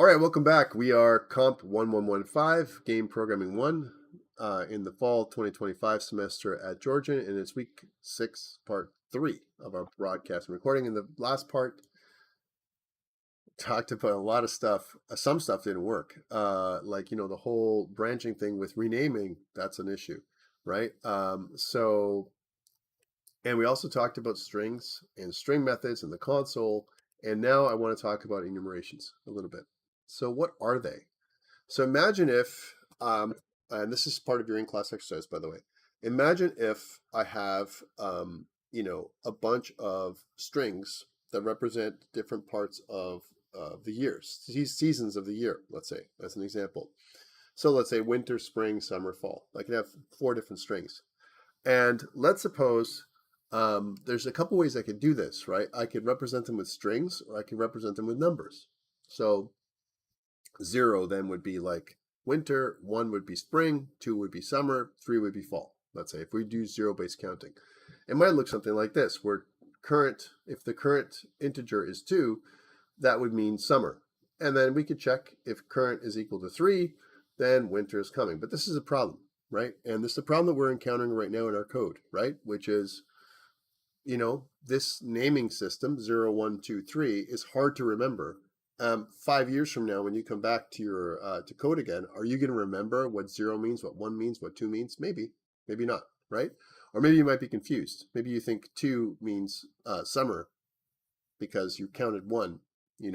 All right, welcome back. We are COMP1115, Game Programming 1, in the fall 2025 semester at Georgia, and it's week 6, part 3 of our broadcast and recording. In the last part, talked about a lot of stuff. Some stuff didn't work, like, the whole branching thing with renaming, that's an issue, right? And we also talked about strings and string methods in the console, and now I want to talk about enumerations a little bit. So what are they? So imagine if, and this is part of your in-class exercise, by the way. Imagine if I have, a bunch of strings that represent different parts of the years, seasons of the year, let's say, as an example. So let's say winter, spring, summer, fall. I can have 4 different strings. And let's suppose there's a couple ways I could do this, right? I could represent them with strings, or I could represent them with numbers. So 0 then would be like winter, 1 would be spring, 2 would be summer, 3 would be fall. Let's say if we do 0-based counting. It might look something like this, where if the current integer is 2, that would mean summer. And then we could check if current is equal to 3, then winter is coming. But this is a problem, right? And this is the problem that we're encountering right now in our code, right? Which is, this naming system, 0, 1, 2, 3, is hard to remember. 5 years from now, when you come back to your to code again, are you going to remember what 0 means, what 1 means, what 2 means? Maybe, maybe not, right? Or maybe you might be confused. Maybe you think 2 means summer because you counted 1,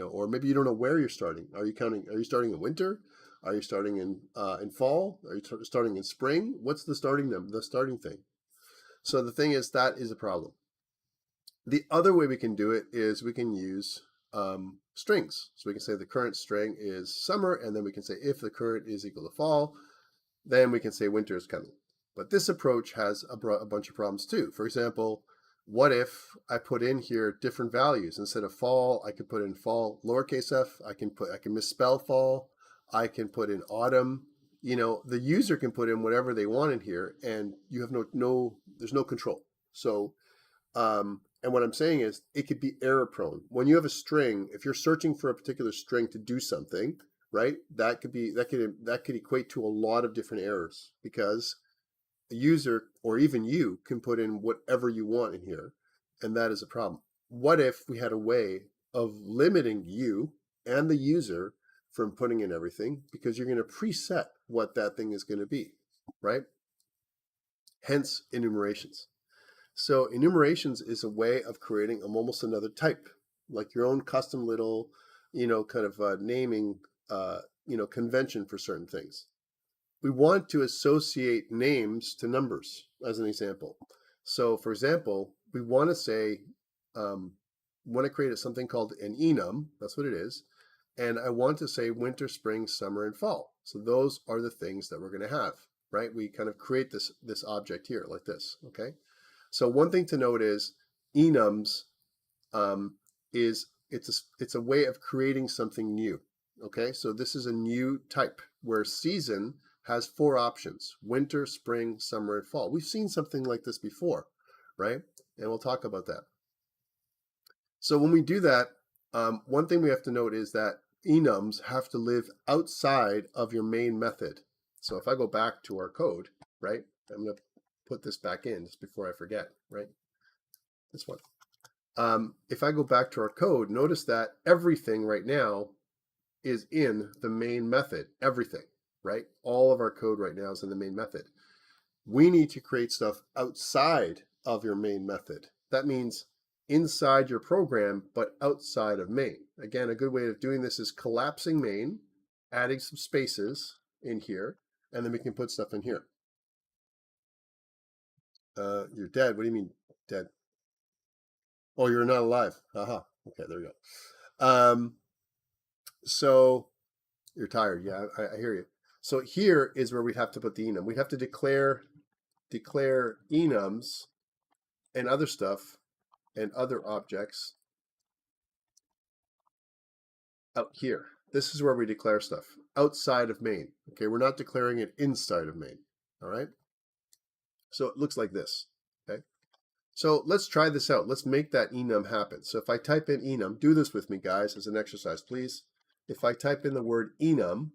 or maybe you don't know where you're starting. Are you starting in winter? Are you starting in fall? Are you starting in spring? What's the starting thing? So the thing is, that is a problem. The other way we can do it is we can use strings. So we can say the current string is summer, and then we can say if the current is equal to fall, then we can say winter is coming. But this approach has a bunch of problems too. For example, what if I put in here different values? Instead of fall, I could put in fall lowercase f. I can misspell fall. I can put in autumn. The user can put in whatever they want in here, and you have there's no control. So and what I'm saying is it could be error prone. When you have a string, if you're searching for a particular string to do something, right, that could equate to a lot of different errors, because a user or even you can put in whatever you want in here, and that is a problem. What if we had a way of limiting you and the user from putting in everything, because you're going to preset what that thing is going to be, right? Hence enumerations. So enumerations is a way of creating almost another type, like your own custom little, kind of naming, convention for certain things. We want to associate names to numbers, as an example. So, for example, we want to say, want to create something called an enum. That's what it is. And I want to say winter, spring, summer, and fall. So those are the things that we're going to have, right? We kind of create this object here like this, okay? So one thing to note is enums it's a way of creating something new. Okay, so this is a new type where season has 4 options: winter, spring, summer, and fall. We've seen something like this before, right? And we'll talk about that. So when we do that, one thing we have to note is that enums have to live outside of your main method. So if I go back to our code, right, I'm going to put this back in just before I forget, right? This one. If I go back to our code, notice that everything right now is in the main method. Everything, right? All of our code right now is in the main method. We need to create stuff outside of your main method. That means inside your program, but outside of main. Again, a good way of doing this is collapsing main, adding some spaces in here, and then we can put stuff in here. You're dead. What do you mean dead? Oh, you're not alive. Aha. Okay, there we go. So you're tired. Yeah, I hear you. So here is where we'd have to put the enum. We'd have to declare enums and other stuff and other objects out here. This is where we declare stuff outside of main. Okay, we're not declaring it inside of main. All right. So it looks like this. Okay. So let's try this out. Let's make that enum happen. So if I type in enum, do this with me, guys, as an exercise, please. if I type in the word enum,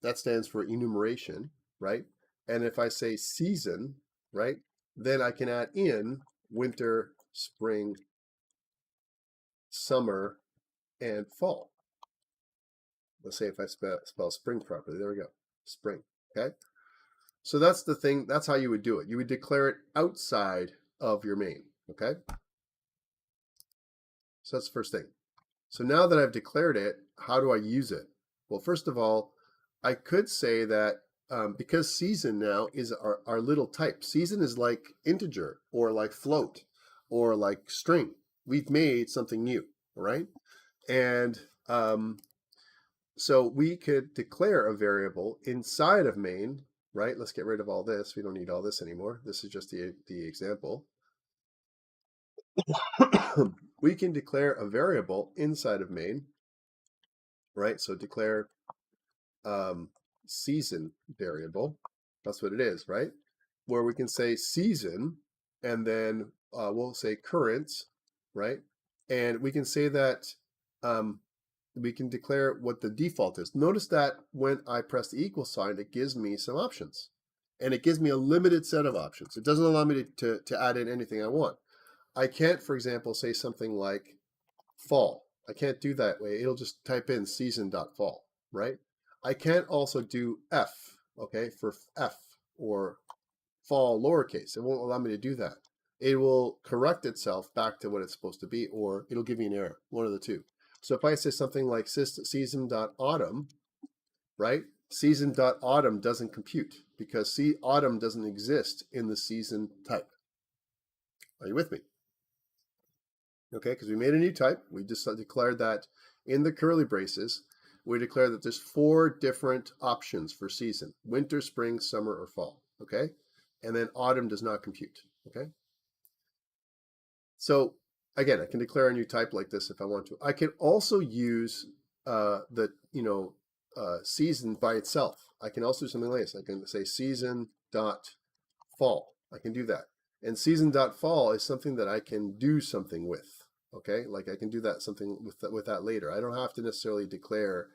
that stands for enumeration, right? And if I say season, right, then I can add in winter, spring, summer, and fall. Let's say if I spell spring properly, there we go, spring, okay? So that's the thing, that's how you would do it. You would declare it outside of your main, okay? So that's the first thing. So now that I've declared it, how do I use it? Well, first of all, I could say that because season now is our little type. Season is like integer or like float or like string. We've made something new, right? And so we could declare a variable inside of main, right? Let's get rid of all this. We don't need all this anymore. This is just the example. We can declare a variable inside of main, right? So declare season variable. That's what it is, right? Where we can say season, and then we'll say current, right? And we can say that we can declare what the default is. Notice that when I press the equal sign, it gives me some options. And it gives me a limited set of options. It doesn't allow me to add in anything I want. I can't, for example, say something like fall. I can't do that way. It'll just type in season.fall, right? I can't also do F, okay, for F or fall lowercase. It won't allow me to do that. It will correct itself back to what it's supposed to be, or it'll give me an error, one of the two. So if I say something like season.autumn, right? Season.autumn doesn't compute because autumn doesn't exist in the season type. Are you with me? Okay, because we made a new type. We just declared that in the curly braces, we declare that there's 4 different options for season: winter, spring, summer, or fall. Okay, and then autumn does not compute. Okay, so again, I can declare a new type like this if I want to. I can also use the season by itself. I can also do something like this. I can say season dot fall. I can do that. And season dot fall is something that I can do something with. Okay, like I can do that something with that later. I don't have to necessarily declare,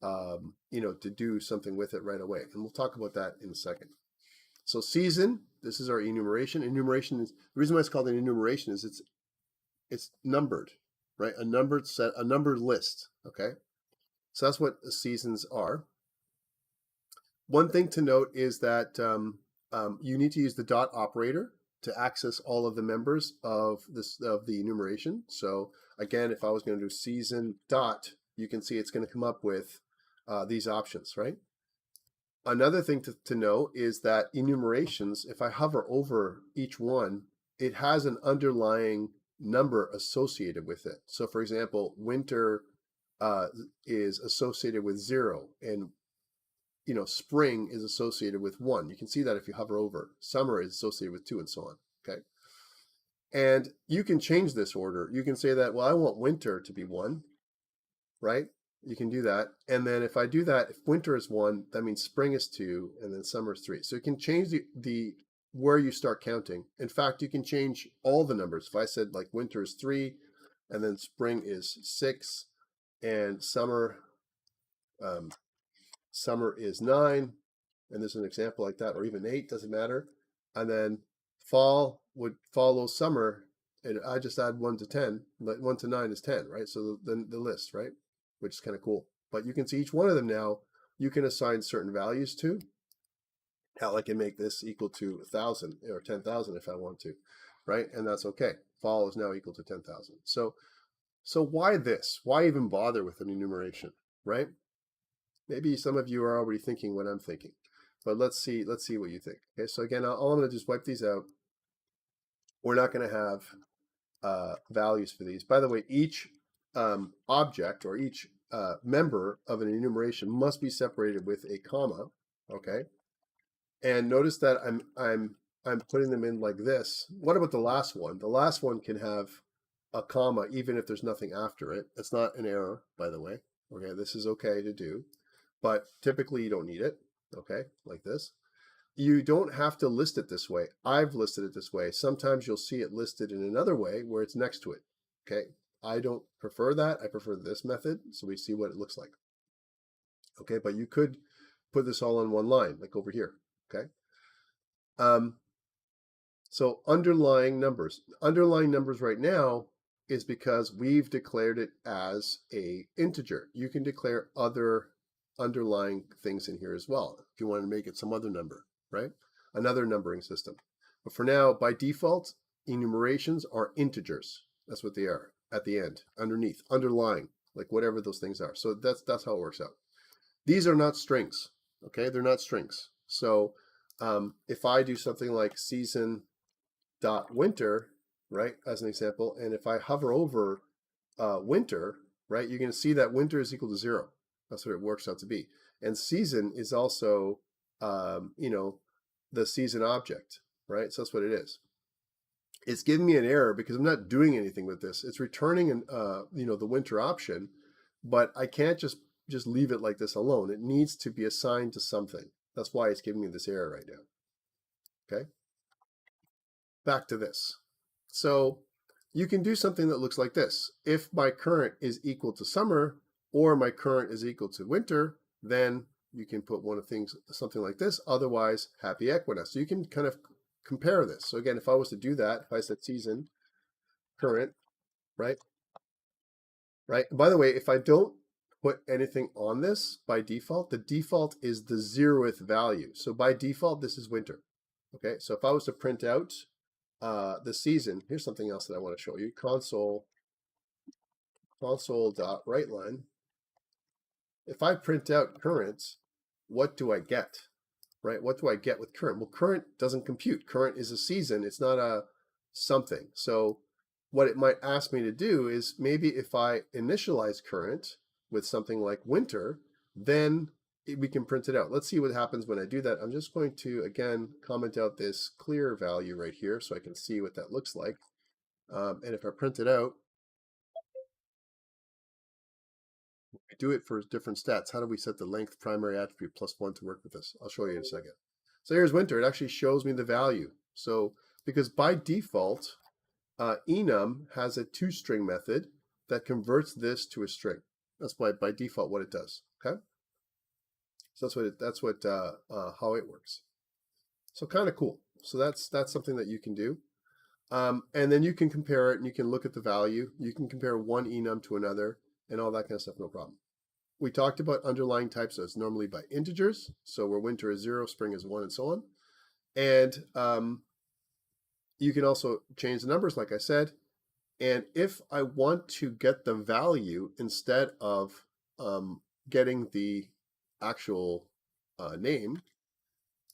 to do something with it right away. And we'll talk about that in a second. So season, this is our enumeration. Enumeration is the reason why it's called an enumeration is it's numbered, right? A numbered set, a numbered list. Okay, so that's what the seasons are. One thing to note is that you need to use the dot operator to access all of the members of the enumeration. So again, if I was going to do season dot, you can see it's going to come up with these options, right? Another thing to know is that enumerations, if I hover over each one, it has an underlying number associated with it. So for example, winter is associated with 0, and spring is associated with 1. You can see that if you hover over. Summer is associated with 2, and so on. Okay. And you can change this order. You can say that, well, I want winter to be 1, right? You can do that. And then if I do that, if winter is 1, that means spring is 2, and then summer is 3. So you can change the where you start counting. In fact, you can change all the numbers. If I said like winter is 3, and then spring is 6, and summer is 9, and there's an example like that, or even 8, doesn't matter. And then fall would follow summer, and I just add 1 to 10, but 1 to 9 is 10, right? So then the list, right? Which is kind of cool. But you can see each one of them now, you can assign certain values to. Hell, I can make this equal to 1,000 or 10,000 if I want to, right? And that's okay. Fall is now equal to 10,000. So why this? Why even bother with an enumeration, right? Maybe some of you are already thinking what I'm thinking, but let's see what you think. Okay, so again, all I'm going to just wipe these out. We're not going to have values for these. By the way, each object or each member of an enumeration must be separated with a comma. Okay, and notice that I'm putting them in like this. What about the last one? The last one can have a comma even if there's nothing after it. It's not an error, by the way. Okay, this is okay to do, but typically you don't need it. Okay, like this. You don't have to list it this way. I've listed it this way. Sometimes you'll see it listed in another way where it's next to it. Okay, I don't prefer that. I prefer this method, so we see what it looks like. Okay, but you could put this all on one line, like over here. Okay. Um, so underlying numbers. Underlying numbers right now is because we've declared it as a integer. You can declare other underlying things in here as well if you want to make it some other number, right? Another numbering system. But for now, by default, enumerations are integers. That's what they are at the end, underneath, underlying, like whatever those things are. So that's how it works out. These are not strings, okay? They're not strings. So if I do something like season dot winter, right, as an example, and if I hover over winter, right, you're going to see that winter is equal to 0. That's what it works out to be. And season is also, the season object, right? So that's what it is. It's giving me an error because I'm not doing anything with this. It's returning the winter option, but I can't just leave it like this alone. It needs to be assigned to something. That's why it's giving me this error right now. Okay. Back to this. So you can do something that looks like this. If my current is equal to summer or my current is equal to winter, then you can put one of things, something like this. Otherwise, happy equinox. So you can kind of compare this. So again, if I was to do that, if I said season, current, right? Right. By the way, if I don't put anything on this by default, the default is the 0th value. So by default, this is winter. Okay. So if I was to print out the season, here's something else that I want to show you. Console.WriteLine. If I print out current, what do I get? Right? What do I get with current? Well, current doesn't compute. Current is a season. It's not a something. So what it might ask me to do is maybe if I initialize current with something like winter, then we can print it out. Let's see what happens when I do that. I'm just going to, again, comment out this clear value right here so I can see what that looks like. And if I print it out, we do it for different stats. How do we set the length primary attribute +1 to work with this? I'll show you in a second. So here's winter. It actually shows me the value. So because by default, enum has a toString method that converts this to a string. That's by default what it does. Okay. So that's how it works. So kind of cool. So that's something that you can do. And then you can compare it and you can look at the value. You can compare one enum to another and all that kind of stuff, no problem. We talked about underlying types as normally by integers. So where winter is 0, spring is 1, and so on. And you can also change the numbers, like I said. And if I want to get the value instead of getting the actual name,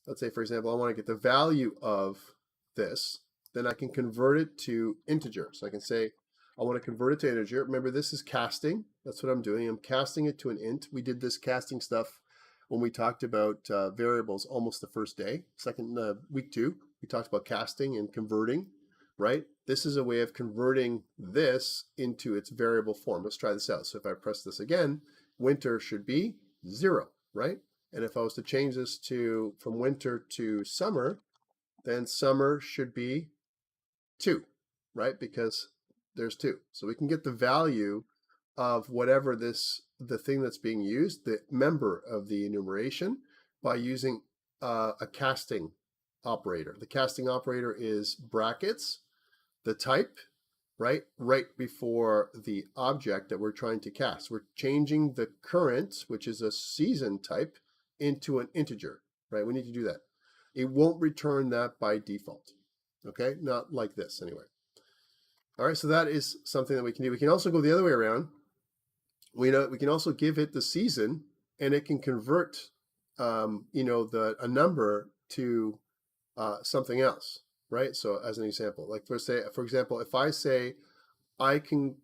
let's say, for example, I want to get the value of this, then I can convert it to integer. So I can say, I want to convert it to integer. Remember, this is casting. That's what I'm doing. I'm casting it to an int. We did this casting stuff when we talked about variables almost the first day, week 2. We talked about casting and converting, right? This is a way of converting this into its variable form. Let's try this out. So if I press this again, winter should be 0, right? And if I was to change this from winter to summer, then summer should be 2, right? Because there's 2. So we can get the value of whatever the thing that's being used, the member of the enumeration, by using a casting operator. The casting operator is brackets, the type, right before the object that we're trying to cast. We're changing the current, which is a season type, into an integer, right? We need to do that. It won't return that by default, okay? Not like this anyway. All right, so that is something that we can do. We can also go the other way around. We can also give it the season, and it can convert, a number to something else, right? So as an example, like for example, if I say I can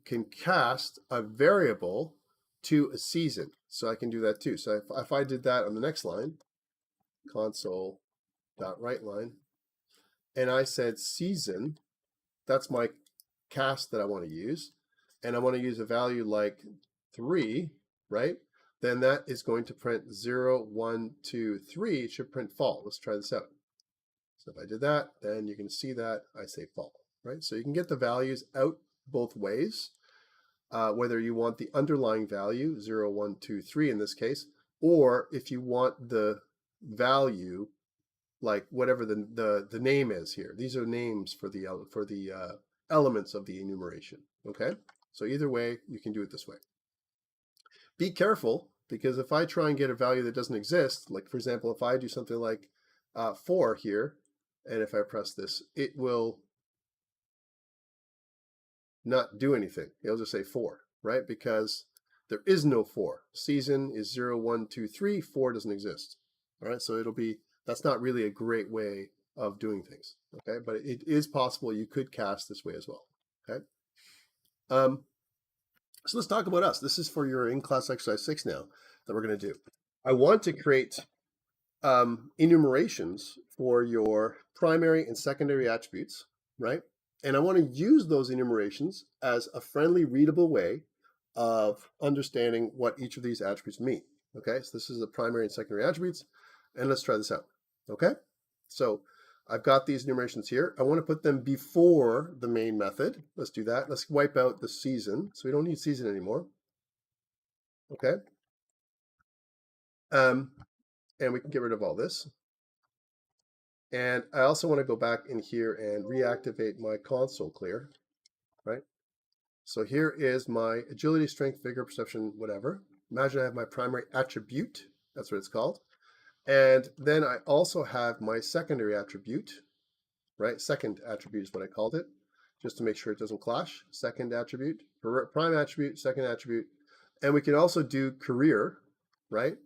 cast a variable to a season, so I can do that too. So if I did that on the next line, console.WriteLine, and I said season, that's my cast that I want to use, and I want to use a value like 3, right? Then that is going to print 0, 1, 2, 3. It should print fall. Let's try this out. So if I did that, then you can see that I say fall, right? So you can get the values out both ways, whether you want the underlying value, 0, 1, 2, 3 in this case, or if you want the value, like whatever the name is here. These are names for the elements of the enumeration. Okay, so either way, you can do it this way. Be careful, because if I try and get a value that doesn't exist, like for example, if I do something like 4 here, and if I press this, it will not do anything. It'll just say 4, right? Because there is no 4. Season is 0, 1, 2, 3. 4 doesn't exist. All right, so that's not really a great way of doing things. Okay, but it is possible you could cast this way as well. Okay. So let's talk about us. This is for your in-class exercise 6 now that we're going to do. I want to create enumerations for your primary and secondary attributes, right? And I want to use those enumerations as a friendly, readable way of understanding what each of these attributes mean. Okay, so this is the primary and secondary attributes, and let's try this out. Okay, so I've got these enumerations here. I want to put them before the main method. Let's do that. Let's wipe out the season, so we don't need season anymore. Okay, and we can get rid of all this. And I also want to go back in here and reactivate my console clear, right? So here is my agility, strength, vigor, perception, whatever. Imagine I have my primary attribute. That's what it's called. And then I also have my secondary attribute, right? Second attribute is what I called it, just to make sure it doesn't clash. Second attribute, prime attribute, second attribute. And we can also do career, right?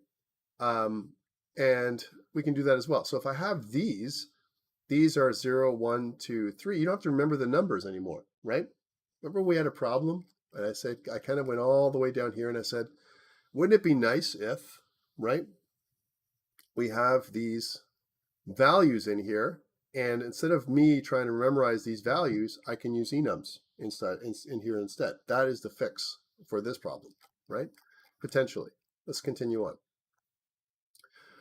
And we can do that as well. So if I have these are 0, 1, 2, 3. You don't have to remember the numbers anymore, right? Remember we had a problem? And I said, I kind of went all the way down here and I said, wouldn't it be nice if, right, we have these values in here, and instead of me trying to memorize these values, I can use enums in here instead. That is the fix for this problem, right? Potentially. Let's continue on.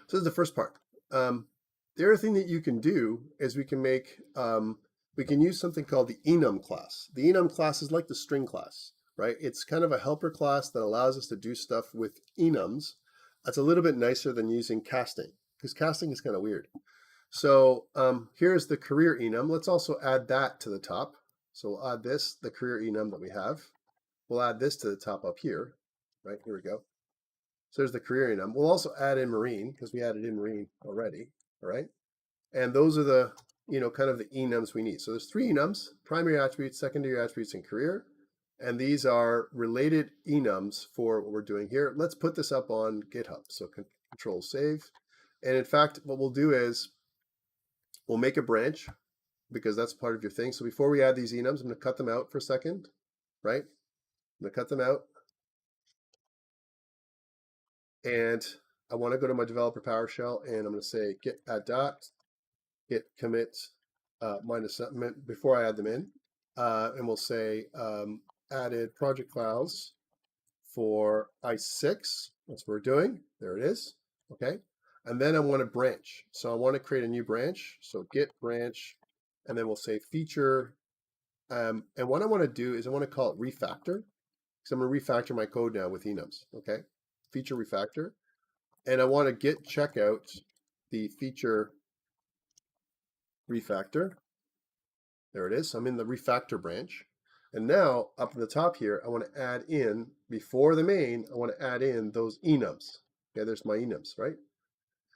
So this is the first part. The other thing that you can do is we can use something called the enum class. The enum class is like the string class, right? It's kind of a helper class that allows us to do stuff with enums. That's a little bit nicer than using casting, because casting is kind of weird. So here's the career enum. Let's also add that to the top. So we'll add this, the career enum that we have. We'll add this to the top up here, right? Here we go. So there's the career enum. We'll also add in marine, because we added in marine already, all right? And those are the, kind of the enums we need. So there's 3 enums: primary attributes, secondary attributes, and career. And these are related enums for what we're doing here. Let's put this up on GitHub. So Control Save. And in fact, what we'll do is we'll make a branch, because that's part of your thing. So before we add these enums, I'm going to cut them out for a second, right? I'm going to cut them out. And I want to go to my developer PowerShell, and I'm going to say git add dot, git commit minus before I add them in. And we'll say added project files for ICE6. That's what we're doing. There it is. Okay. And then I want to branch. So I want to create a new branch. So git branch, and then we'll say feature. And what I want to do is I want to call it refactor, because I'm going to refactor my code now with enums. Okay. Feature refactor. And I want to git checkout the feature refactor. There it is. So I'm in the refactor branch. And now up at the top here, I want to add in, before the main, I want to add in those enums. Okay, there's my enums, right?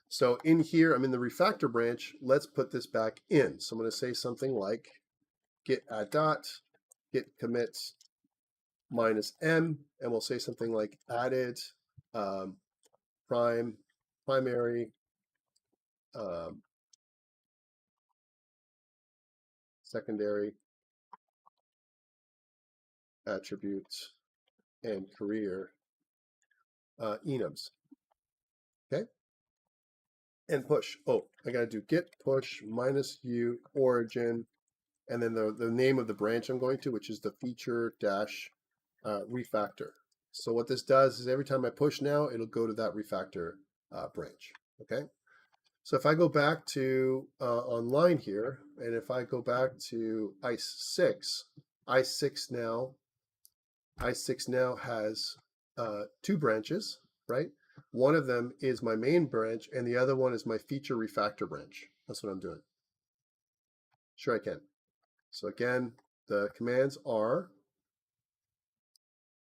So in here, I'm in the refactor branch. Let's put this back in. So I'm going to say something like git add dot, git commit minus m, and we'll say something like added primary secondary attributes and career enums. Okay, and push. Oh, I got to do git push minus u origin, and then the name of the branch I'm going to, which is the feature dash refactor. So what this does is every time I push now, it'll go to that refactor branch. Okay. So if I go back to online here, and if I go back to ICE6, ICE6 now has 2 branches, right? One of them is my main branch, and the other one is my feature refactor branch. That's what I'm doing. Sure, I can. So again, the commands are,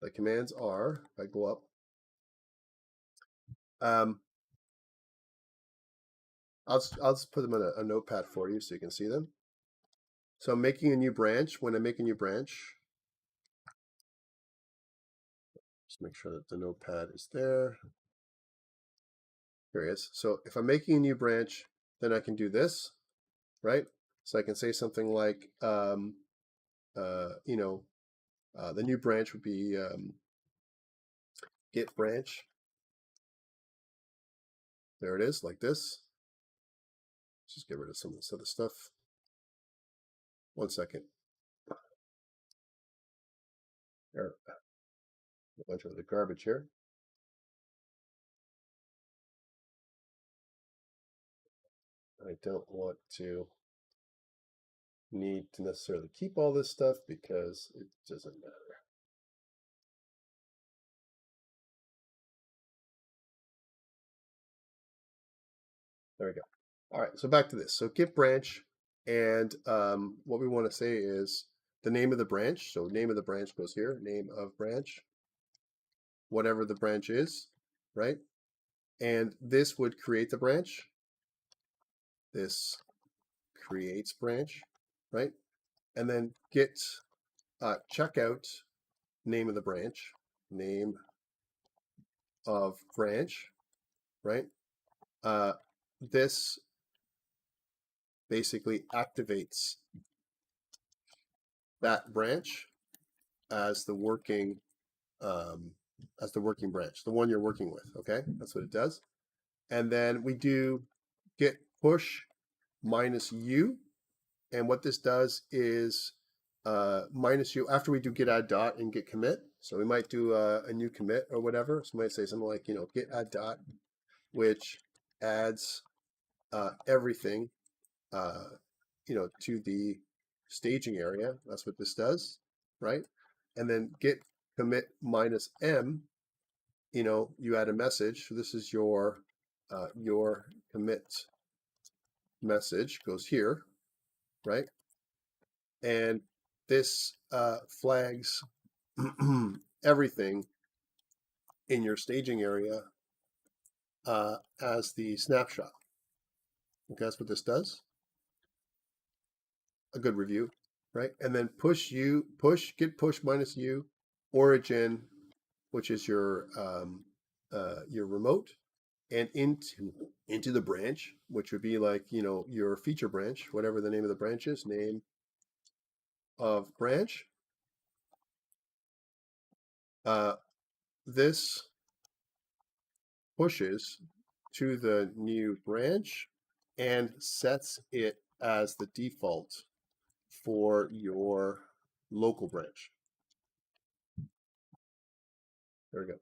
if I go up, I'll just put them in a notepad for you so you can see them. So I'm making a new branch. When I make a new branch, just make sure that the notepad is there. Here it is. So if I'm making a new branch, then I can do this, right? So I can say something like, the new branch would be git branch. There it is, like this. Let's just get rid of some of this other stuff. 1 second. There, a bunch of the garbage here. I don't want to need to necessarily keep all this stuff because it doesn't matter. There we go. All right, so back to this. So git branch, and what we want to say is the name of the branch. So name of the branch goes here, name of branch, whatever the branch is, right? And this would create the branch. This creates branch, right? And then git checkout name of the branch, name of branch, right? This basically activates that branch as the working branch, the one you're working with. Okay, that's what it does. And then we do git push -u, and what this does is -u after we do git add dot and git commit. So we might do a new commit or whatever. So we might say something like, git add dot, which adds everything to the staging area. That's what this does, right? And then git commit -m, you add a message. So this is your commit message goes here, right? And this flags everything in your staging area as the snapshot. Okay, that's what this does. A good review, right? And then git push -u, origin, which is your remote, and into the branch, which would be like your feature branch, whatever the name of the branch is, name of branch. This pushes to the new branch and sets it as the default for your local branch. There we go.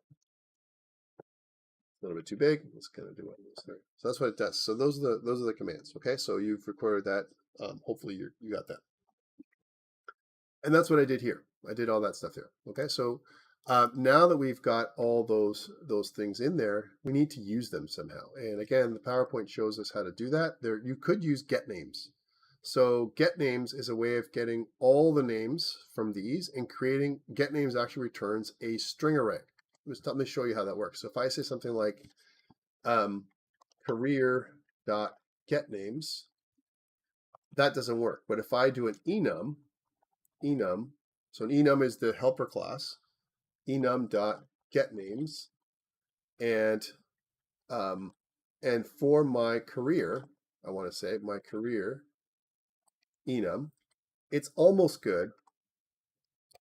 A little bit too big. Let's kind of do it this there. So that's what it does. So those are the commands. Okay, so you've recorded that. Hopefully you got that. And that's what I did here. I did all that stuff there. Okay, so now that we've got all those things in there, we need to use them somehow. And again, the PowerPoint shows us how to do that. There, you could use get names. So get names is a way of getting all the names from these and creating. Get names actually returns a string array. Let me show you how that works. So if I say something like career.getNames, that doesn't work. But if I do an enum, so an enum is the helper class, enum.getNames, and for my career, I want to say my career enum, it's almost good.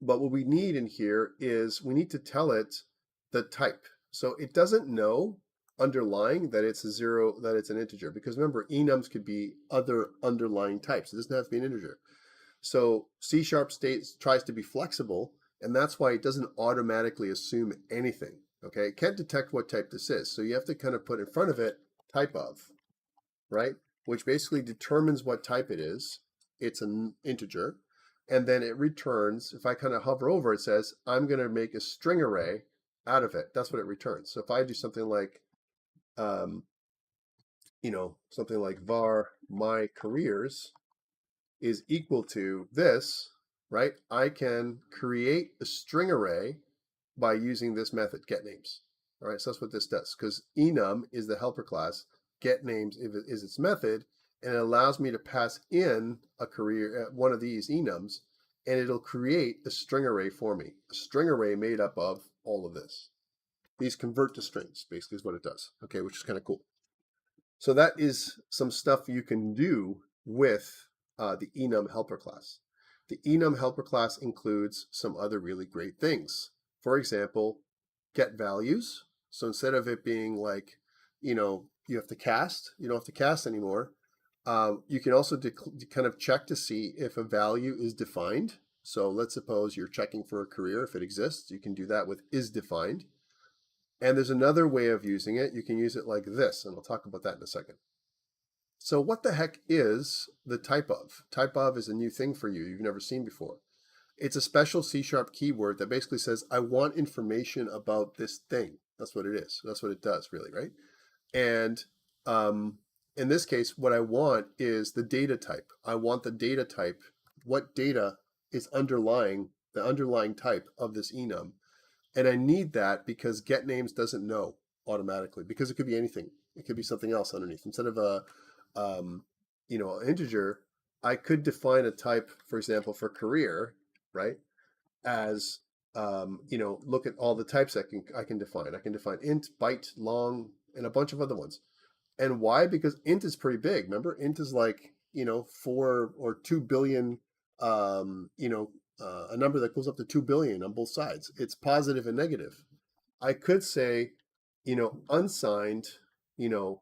But what we need in here is we need to tell it the type. So it doesn't know underlying that it's a zero, that it's an integer, because remember, enums could be other underlying types. It doesn't have to be an integer. So C# tries to be flexible, and that's why it doesn't automatically assume anything. Okay, it can't detect what type this is, so you have to kind of put in front of it type of, right? Which basically determines what type it is. It's an integer. And then it returns, if I kind of hover over, it says, I'm going to make a string array out of it, that's what it returns. So if I do something like, something like var my careers is equal to this, right? I can create a string array by using this method, getNames. All right, so that's what this does, because enum is the helper class, getNames is its method, and it allows me to pass in a career, one of these enums, and it'll create a string array for me, a string array made up of all of this. These convert to strings, basically is what it does, okay, which is kind of cool. So that is some stuff you can do with the enum helper class. The enum helper class includes some other really great things. For example, get values. So instead of it being like, you have to cast, you don't have to cast anymore. You can also kind of check to see if a value is defined. So let's suppose you're checking for a career. If it exists, you can do that with is defined. And there's another way of using it. You can use it like this, and I'll talk about that in a second. So what the heck is the type of? Type of is a new thing for you you've never seen before. It's a special C# keyword that basically says, I want information about this thing. That's what it is. That's what it does, really, right? And in this case, what I want is the data type. I want the data type. What data is underlying the underlying type of this enum? And I need that because getNames doesn't know automatically, because it could be anything. It could be something else underneath. Instead of an integer, I could define a type, for example, for career, right? As look at all the types I can define. I can define int, byte, long, and a bunch of other ones. And why? Because int is pretty big. Remember, int is like 4 or 2 billion. A number that goes up to 2 billion on both sides. It's positive and negative. I could say, unsigned, int,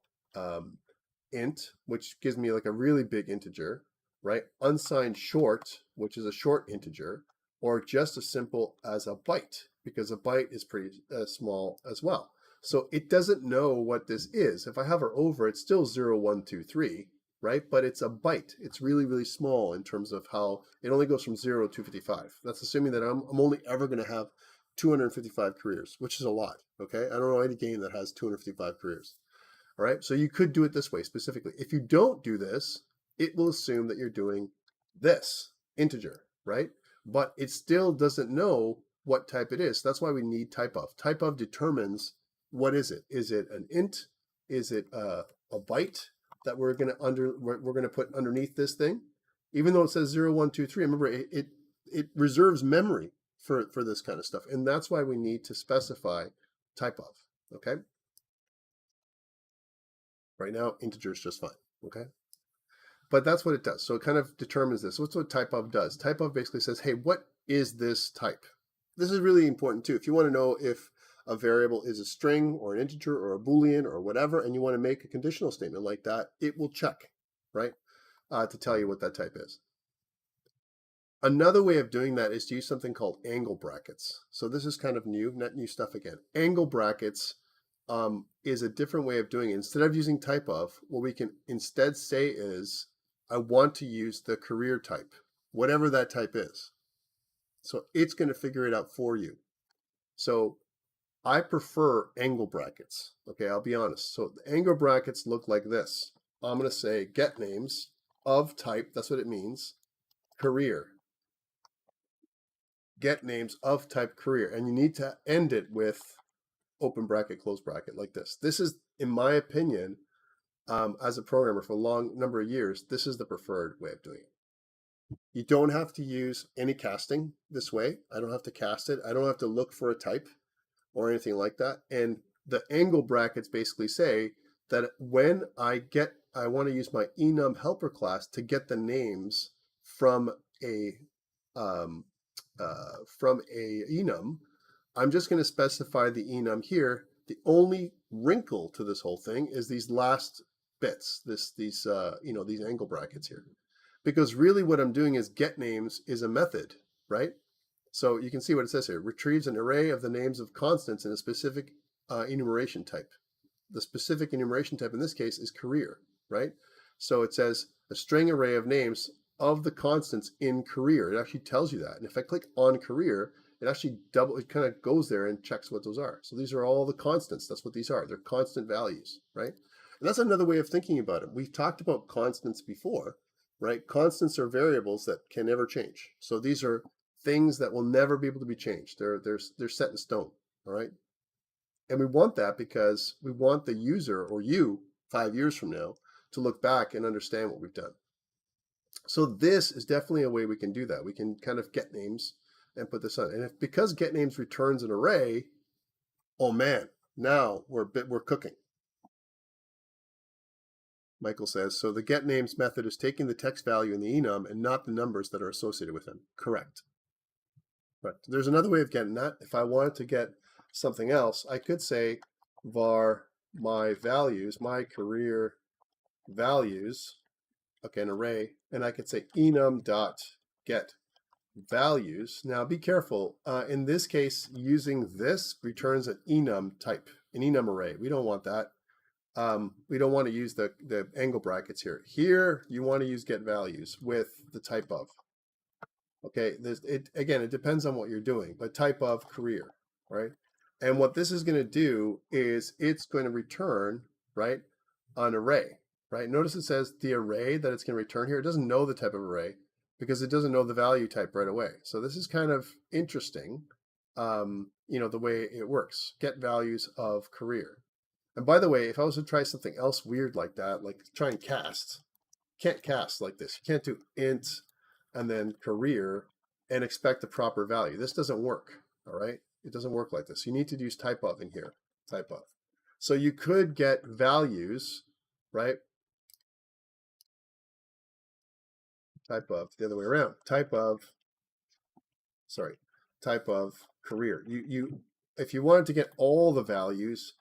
which gives me like a really big integer, right? Unsigned short, which is a short integer, or just as simple as a byte, because a byte is pretty small as well. So it doesn't know what this is. If I hover over, it's still 0, 1, 2, 3, right? But it's a byte. It's really, really small in terms of how it only goes from 0 to 255. That's assuming that I'm only ever going to have 255 careers, which is a lot, okay? I don't know any game that has 255 careers. All right, so you could do it this way specifically. If you don't do this, it will assume that you're doing this integer, right? But it still doesn't know what type it is. That's why we need type of. Type of determines what is it. Is it an int? Is it a byte that we're gonna put underneath this thing? Even though it says 0, 1, 2, 3, remember it reserves memory for this kind of stuff, and that's why we need to specify type of. Okay. Right now, integer is just fine, okay? But that's what it does. So it kind of determines this. What's what type of does? Type of basically says, hey, what is this type? This is really important too. If you want to know if a variable is a string or an integer or a Boolean or whatever, and you want to make a conditional statement like that, it will check, right, to tell you what that type is. Another way of doing that is to use something called angle brackets. So this is kind of new, not new stuff again. Angle brackets is a different way of doing it. Instead of using type of, what we can instead say is, I want to use the career type, whatever that type is. So it's going to figure it out for you. So I prefer angle brackets. Okay, I'll be honest. So the angle brackets look like this. I'm going to say getNames of type, that's what it means, career. GetNames of type career. And you need to end it with open bracket, close bracket like this. This is, in my opinion, as a programmer for a long number of years, this is the preferred way of doing it. You don't have to use any casting this way. I don't have to cast it. I don't have to look for a type or anything like that. And the angle brackets basically say that when I want to use my enum helper class to get the names from a enum, I'm just going to specify the enum here. The only wrinkle to this whole thing is these last bits, these angle brackets here, because really what I'm doing is getNames is a method, right? So you can see what it says here: retrieves an array of the names of constants in a specific enumeration type. The specific enumeration type in this case is career, right? So it says a string array of names of the constants in career. It actually tells you that. And if I click on career, it actually it kind of goes there and checks what those are. So these are all the constants. That's what these are. They're constant values, right? And that's another way of thinking about it. We've talked about constants before, right? Constants are variables that can never change. So these are things that will never be able to be changed. They're set in stone, all right? And we want that because we want the user, or you, 5 years from now, to look back and understand what we've done. So this is definitely a way we can do that. We can kind of get names and put this on. And because get names returns an array, oh man, now we're cooking. Michael says, so the get names method is taking the text value in the enum and not the numbers that are associated with them. Correct. But there's another way of getting that. If I wanted to get something else, I could say var my values, my career values, okay, an array, and I could say enum dot get values. Now be careful. In this case, using this returns an enum type, an enum array. We don't want that. We don't want to use the angle brackets here. Here, you want to use get values with the type of. Okay, again, it depends on what you're doing, but type of career, right? And what this is going to do is it's going to return, right, an array, right? Notice it says the array that it's going to return here. It doesn't know the type of array because it doesn't know the value type right away. So this is kind of interesting, the way it works. Get values of career. And by the way, if I was to try something else weird like that, like try and cast, can't cast like this. You can't do int and then career and expect the proper value. This doesn't work, all right? It doesn't work like this. You need to use type of in here, type of. So you could get values, right? Type of, the other way around, type of career. If you wanted to get all the values,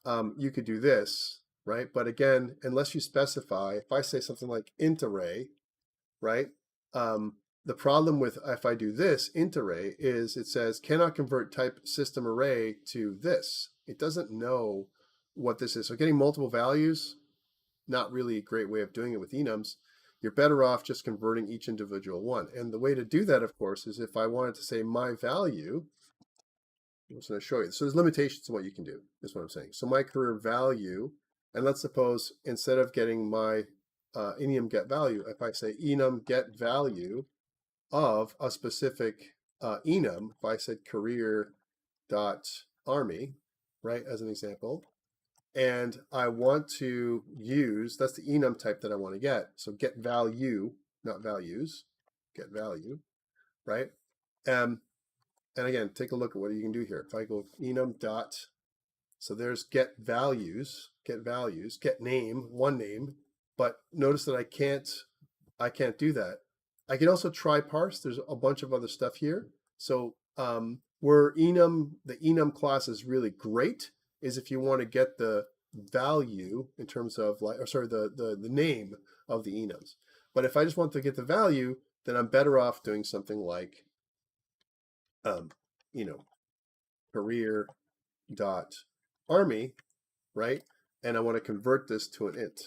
you could do this, right? But again, unless you specify, if I say something like int array, right? The problem with if I do this int array is it says cannot convert type system array to this. It doesn't know what this is. So getting multiple values, not really a great way of doing it with enums. You're better off just converting each individual one. And the way to do that, of course, is if I wanted to say my value, I'm just going to show you. So there's limitations to what you can do, is what I'm saying. So my career value, and let's suppose instead of getting my enum get value, if I say enum get value of a specific enum, if I said career dot army, right, as an example, and I want to use, that's the enum type that I want to get. So get value, not values, get value, right? And again, take a look at what you can do here. If I go enum dot, so there's get values, get name, one name, but notice that I can't do that. I can also try parse. There's a bunch of other stuff here. So where the enum class is really great is if you want to get the value in terms of the name of the enums. But if I just want to get the value, then I'm better off doing something like career dot army, right? And I want to convert this to an int,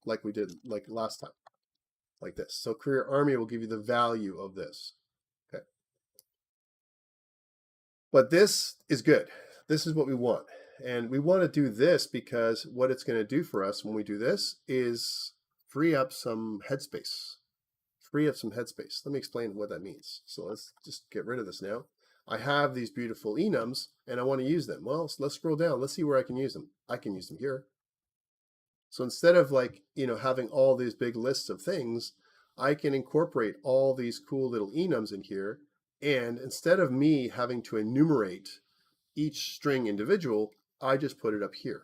like we did like last time, like this. So career army will give you the value of this. Okay. But this is good. This is what we want. And we want to do this because what it's going to do for us when we do this is free up some headspace. Let me explain what that means. So let's just get rid of this now. I have these beautiful enums and I want to use them. Well, so let's scroll down. Let's see where I can use them. I can use them here. So instead of having all these big lists of things, I can incorporate all these cool little enums in here. And instead of me having to enumerate each string individual, I just put it up here.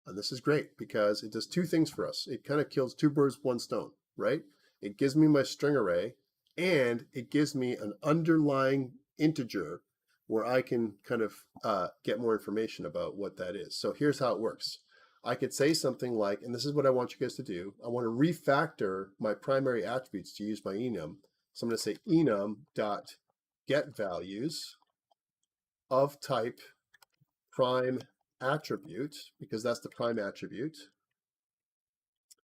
And this is great because it does two things for us. It kind of kills two birds with one stone, right? It gives me my string array and it gives me an underlying integer where I can kind of get more information about what that is. So here's how it works. I could say something like, and this is what I want you guys to do. I want to refactor my primary attributes to use my enum. So I'm going to say enum dot get values of type prime attribute, because that's the prime attribute,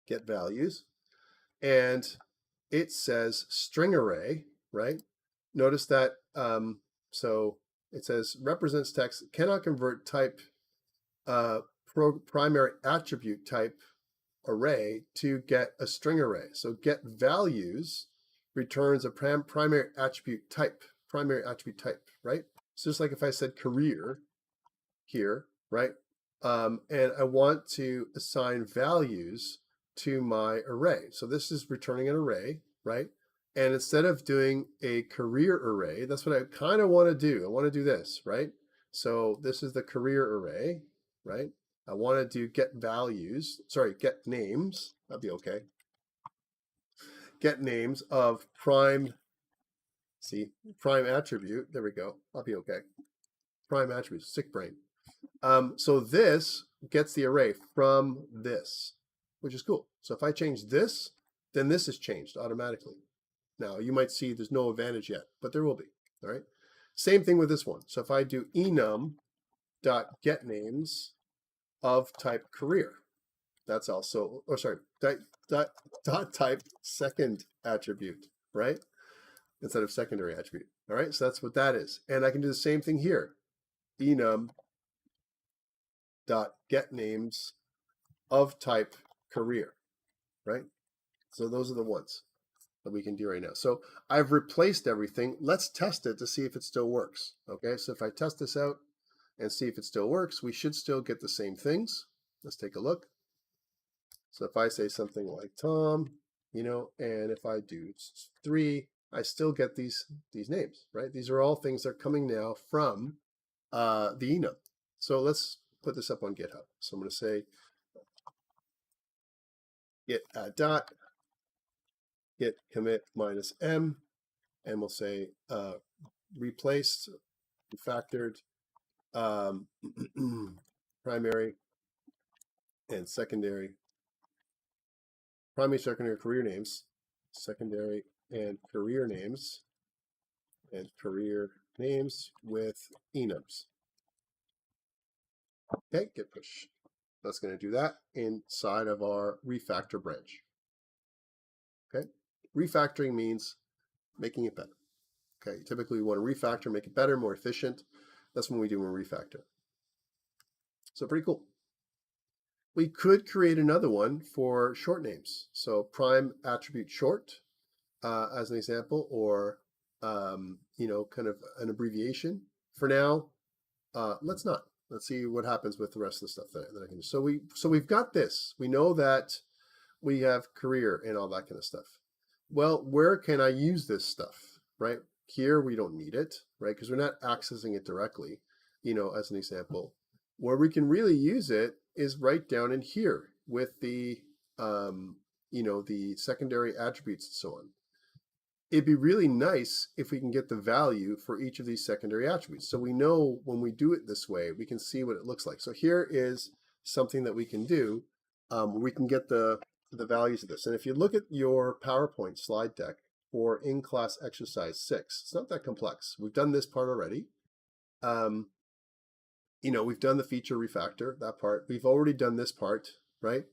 get values. And it says string array, right? notice that, so it says represents text, cannot convert type primary attribute type array to get a string array. So get values returns a primary attribute type, right? So just like if I said career here, right? And I want to assign values to my array. So this is returning an array, right? And instead of doing a career array, that's what I kind of want to do. I want to do this, right? So this is the career array, right? I want to do get values, get names. That'd be okay. Get names of prime attribute. There we go. I'll be okay. Prime attribute, sick brain. So this gets the array from this, which is cool. So if I change this, then this is changed automatically. Now you might see there's no advantage yet, but there will be. All right. Same thing with this one. So if I do enum.getNames of type career, that's also, dot type second attribute, right? Instead of secondary attribute. All right. So that's what that is. And I can do the same thing here. enum.getNames of type career, right? So those are the ones that we can do right now. So I've replaced everything. Let's test it to see if it still works. Okay, so if I test this out and see if it still works, we should still get the same things. Let's take a look. So if I say something like Tom, and if I do 3, I still get these names, right? These are all things that are coming now from the enum. So let's put this up on GitHub. So I'm going to say git add dot, git commit -m, and we'll say replaced, refactored, primary and secondary, primary, secondary, career names, secondary and career names with enums. Okay, git push. That's going to do that inside of our refactor branch. Okay, refactoring means making it better. Okay, typically we want to refactor, make it better, more efficient. That's when we do a refactor. So pretty cool. We could create another one for short names. So prime attribute short as an example, or kind of an abbreviation. For now, let's not. Let's see what happens with the rest of the stuff that I can do. So we've got this. We know that we have career and all that kind of stuff. Well, where can I use this stuff, right? Here we don't need it, right? Because we're not accessing it directly, as an example. Where we can really use it is right down in here with the, the secondary attributes and so on. It'd be really nice if we can get the value for each of these secondary attributes. So we know when we do it this way, we can see what it looks like. So here is something that we can do. We can get the values of this. And if you look at your PowerPoint slide deck for in-class exercise 6, it's not that complex. We've done this part already. We've done the feature refactor, that part. We've already done this part, right?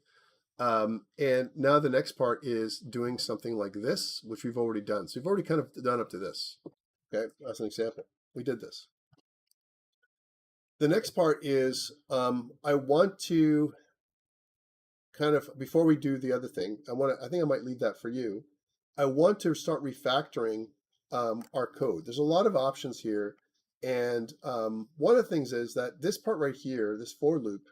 And now the next part is doing something like this, which we've already done. So we've already kind of done up to this. Okay, as an example, we did this. The next part is I want to kind of, before we do the other thing, I think I might leave that for you. I want to start refactoring our code. There's a lot of options here. And one of the things is that this part right here, this for loop,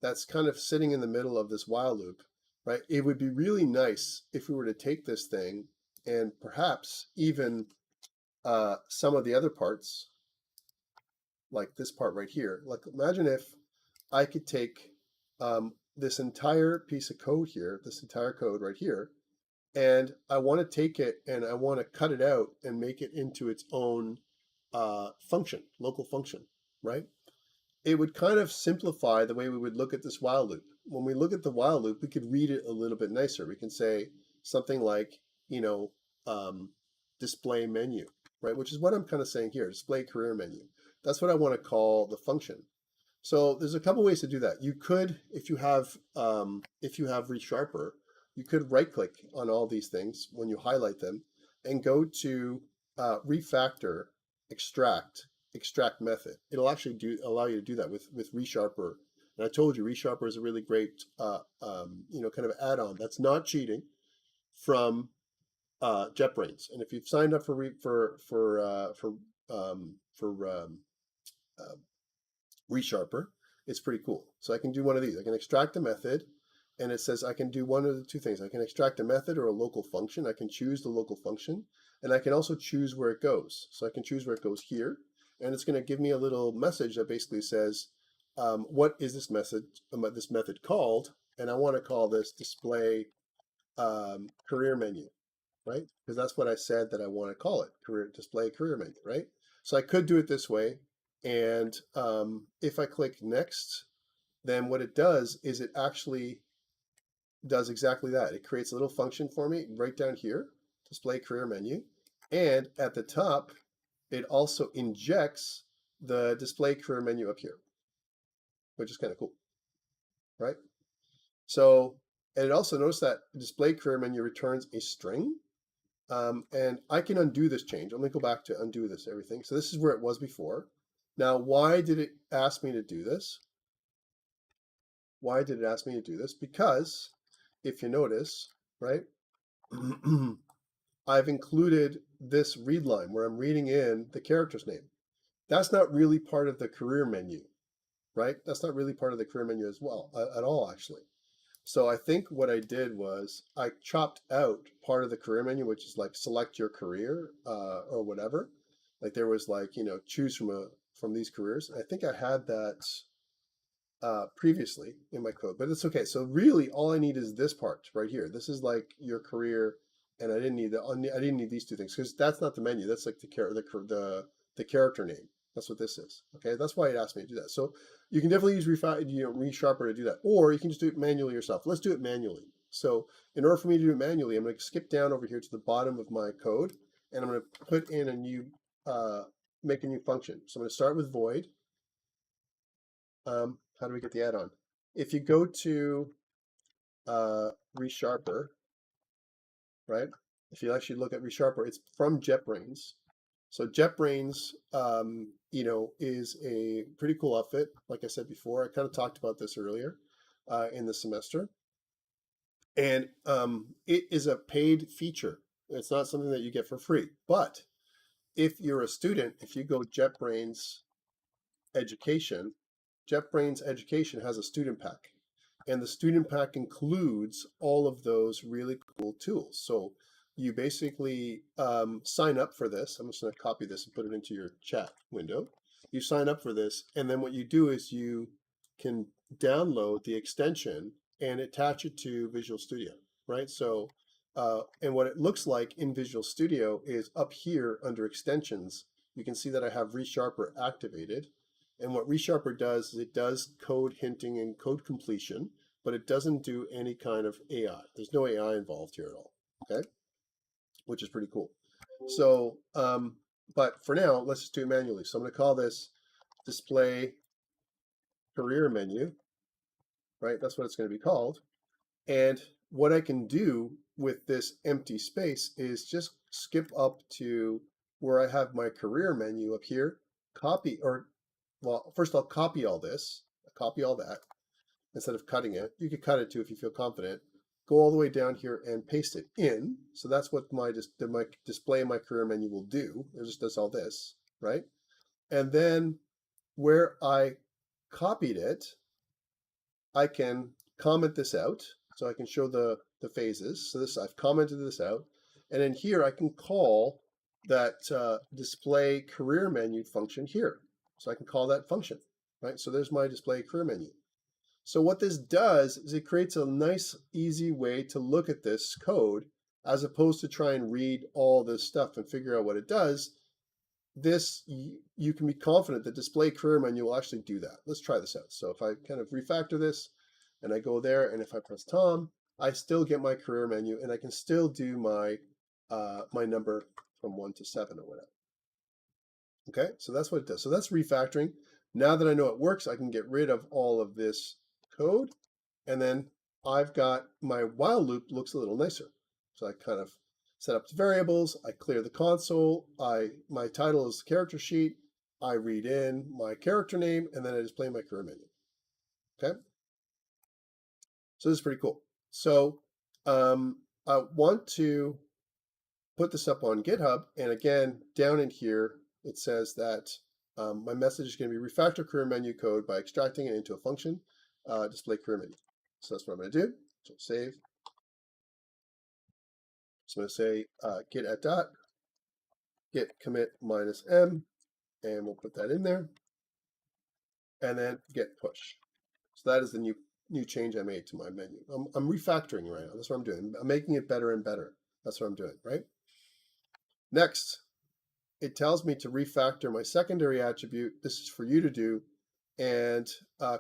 that's kind of sitting in the middle of this while loop, right? It would be really nice if we were to take this thing and perhaps even some of the other parts, like this part right here. Like imagine if I could take this entire piece of code here, this entire code right here, and I want to take it and I want to cut it out and make it into its own function, local function, right? It would kind of simplify the way we would look at this while loop. When we look at the while loop, we could read it a little bit nicer. We can say something like, display menu, right? Which is what I'm kind of saying here, display career menu. That's what I want to call the function. So there's a couple ways to do that. You could, if you have ReSharper, you could right-click on all these things when you highlight them and go to refactor extract method. It'll actually allow you to do that with ReSharper. And I told you ReSharper is a really great kind of add-on that's not cheating from JetBrains. And if you've signed up for ReSharper, it's pretty cool. So I can do one of these. I can extract a method, and it says I can do one of the two things. I can extract a method or a local function. I can choose the local function, and I can also choose where it goes. So I can choose where it goes here, and it's going to give me a little message that basically says, what is this method called? And I want to call this display career menu, right? Because that's what I said that I want to call it, display career menu, right? So I could do it this way, and if I click next, then what it does is it actually does exactly that. It creates a little function for me right down here, display career menu, and at the top, it also injects the display career menu up here, which is kind of cool, right? So, and it also notice that display career menu returns a string. And I can undo this change. I'm going to go back to undo this everything. So this is where it was before. Now, why did it ask me to do this? Why did it ask me to do this? Because if you notice, right, I've included this read line where I'm reading in the character's name. That's not really part of the career menu, right? That's not really part of the career menu as well, at all, actually. So I think what I did was I chopped out part of the career menu, which is like select your career or whatever. Like there was like, choose from these careers. I think I had that previously in my code, but it's okay. So really all I need is this part right here. This is like your career, and I didn't need these two things because that's not the menu. That's like the character name. That's what this is. Okay, that's why it asked me to do that. So you can definitely use ReSharper to do that, or you can just do it manually yourself. Let's do it manually. So in order for me to do it manually, I'm going to skip down over here to the bottom of my code, and I'm going to put in a new, make a new function. So I'm going to start with void. How do we get the add-on? If you go to ReSharper, right? If you actually look at ReSharper, it's from JetBrains. So JetBrains, is a pretty cool outfit. Like I said before, I kind of talked about this earlier in the semester. And it is a paid feature. It's not something that you get for free. But if you're a student, if you go JetBrains Education, JetBrains Education has a student pack. And the student pack includes all of those really cool tools. So you basically sign up for this. I'm just going to copy this and put it into your chat window. You sign up for this, and then what you do is you can download the extension and attach it to Visual Studio, right? So, and what it looks like in Visual Studio is up here under extensions, you can see that I have ReSharper activated. And what ReSharper does is it does code hinting and code completion, but it doesn't do any kind of AI. There's no AI involved here at all, okay? Which is pretty cool. So, but for now, let's just do it manually. So I'm going to call this display career menu, right? That's what it's going to be called. And what I can do with this empty space is just skip up to where I have my career menu up here, well, first I'll copy all this, copy all that instead of cutting it. You could cut it too if you feel confident. Go all the way down here and paste it in. So that's what my display my career menu will do. It just does all this, right? And then where I copied it, I can comment this out. So I can show the phases. So this, I've commented this out. And then here I can call that display career menu function here. So I can call that function, right? So there's my display career menu. So what this does is it creates a nice, easy way to look at this code as opposed to try and read all this stuff and figure out what it does. This, you can be confident that display career menu will actually do that. Let's try this out. So if I kind of refactor this and I go there, and if I press Tom, I still get my career menu, and I can still do my my number from 1 to 7 or whatever. Okay, so that's what it does. So that's refactoring. Now that I know it works, I can get rid of all of this code, and then I've got my while loop looks a little nicer. So I kind of set up the variables, I clear the console, my title is character sheet, I read in my character name, and then I display my career menu. Okay, so this is pretty cool. So I want to put this up on GitHub, and again, down in here, it says that my message is going to be refactor career menu code by extracting it into a function, display career menu. So that's what I'm going to do. So save. So I'm going to say git at dot, git commit -m, and we'll put that in there, and then git push. So that is the new change I made to my menu. I'm refactoring right now. That's what I'm doing. I'm making it better and better. That's what I'm doing, right? Next, it tells me to refactor my secondary attribute. This is for you to do, and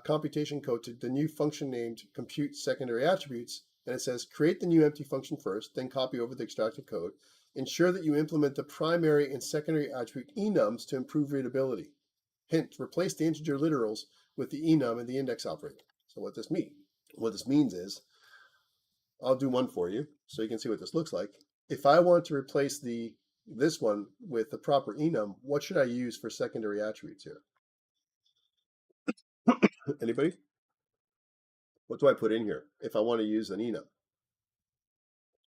computation code to the new function named compute secondary attributes. And it says create the new empty function first, then copy over the extracted code. Ensure that you implement the primary and secondary attribute enums to improve readability. Hint, replace the integer literals with the enum and the index operator. So what this means is, I'll do one for you so you can see what this looks like. If I want to replace this one with the proper enum, what should I use for secondary attributes here? Anybody? What do I put in here if I want to use an enum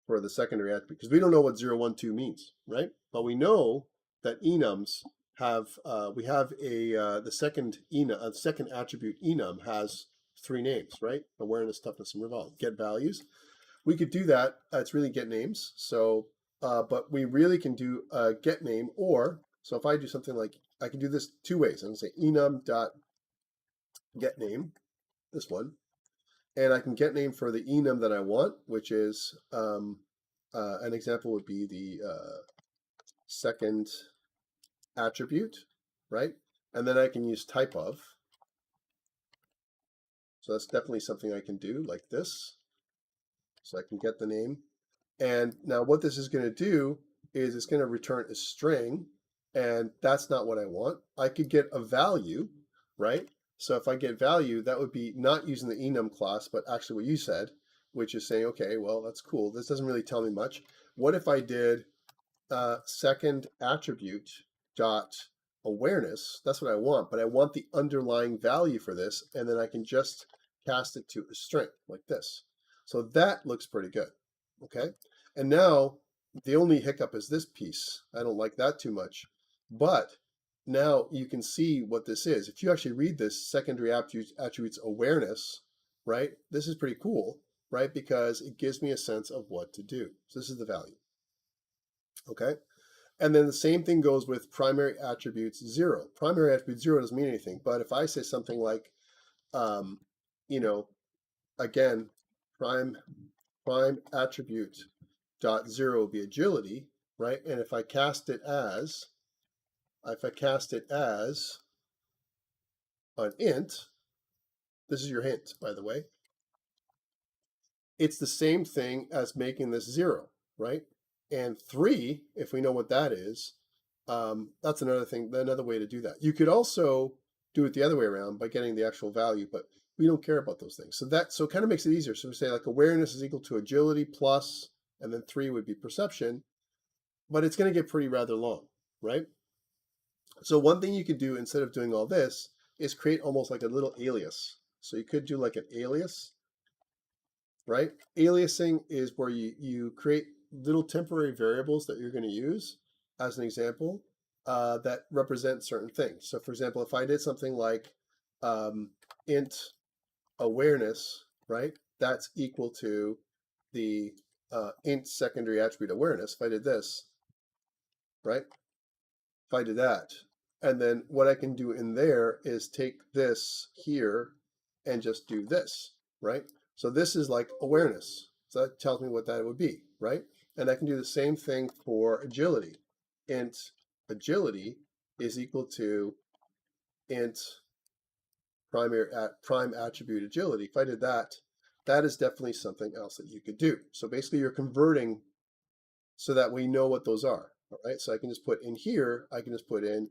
for the secondary attribute? Because we don't know what 0, 1, 2 means, right? But we know that enums have, we have the second attribute enum has 3 names, right? Awareness, toughness, and revolve. Get values. We could do that. It's really get names. So, but we really can do a get name, or, so if I do something like, I can do this 2 ways. I'm going to say enum dot get name, this one, and I can get name for the enum that I want, which is, an example would be the second attribute, right? And then I can use type of. So that's definitely something I can do like this. So I can get the name. And now what this is going to do is it's going to return a string, and that's not what I want. I could get a value, right? So if I get value, that would be not using the enum class, but actually what you said, which is saying, okay, well, that's cool. This doesn't really tell me much. What if I did second attribute dot awareness? That's what I want, but I want the underlying value for this, and then I can just cast it to a string like this. So that looks pretty good, okay? And now the only hiccup is this piece. I don't like that too much, but now you can see what this is. If you actually read this secondary attributes awareness, right? This is pretty cool, right? Because it gives me a sense of what to do. So this is the value, okay? And then the same thing goes with primary attributes 0. Primary attribute 0 doesn't mean anything, but if I say something like, you know, again, prime attribute dot 0 will be agility, right? And if I cast it as an int, this is your hint, by the way, it's the same thing as making this 0, right? And 3, if we know what that is, that's another thing, another way to do that. You could also do it the other way around by getting the actual value, but we don't care about those things. So it kind of makes it easier. So we say like awareness is equal to agility plus, and then 3 would be perception, but it's going to get pretty rather long, right? So one thing you could do instead of doing all this is create almost like a little alias. So you could do like an alias, right? Aliasing is where you create little temporary variables that you're going to use as an example that represent certain things. So for example, if I did something like int awareness, right? That's equal to the int secondary attribute awareness. If I did this, right? If I did that, and then what I can do in there is take this here and just do this, right? So this is like awareness. So that tells me what that would be, right? And I can do the same thing for agility. Int agility is equal to int prime attribute agility. If I did that, that is definitely something else that you could do. So basically you're converting so that we know what those are. All right, so I can just put in here, I can just put in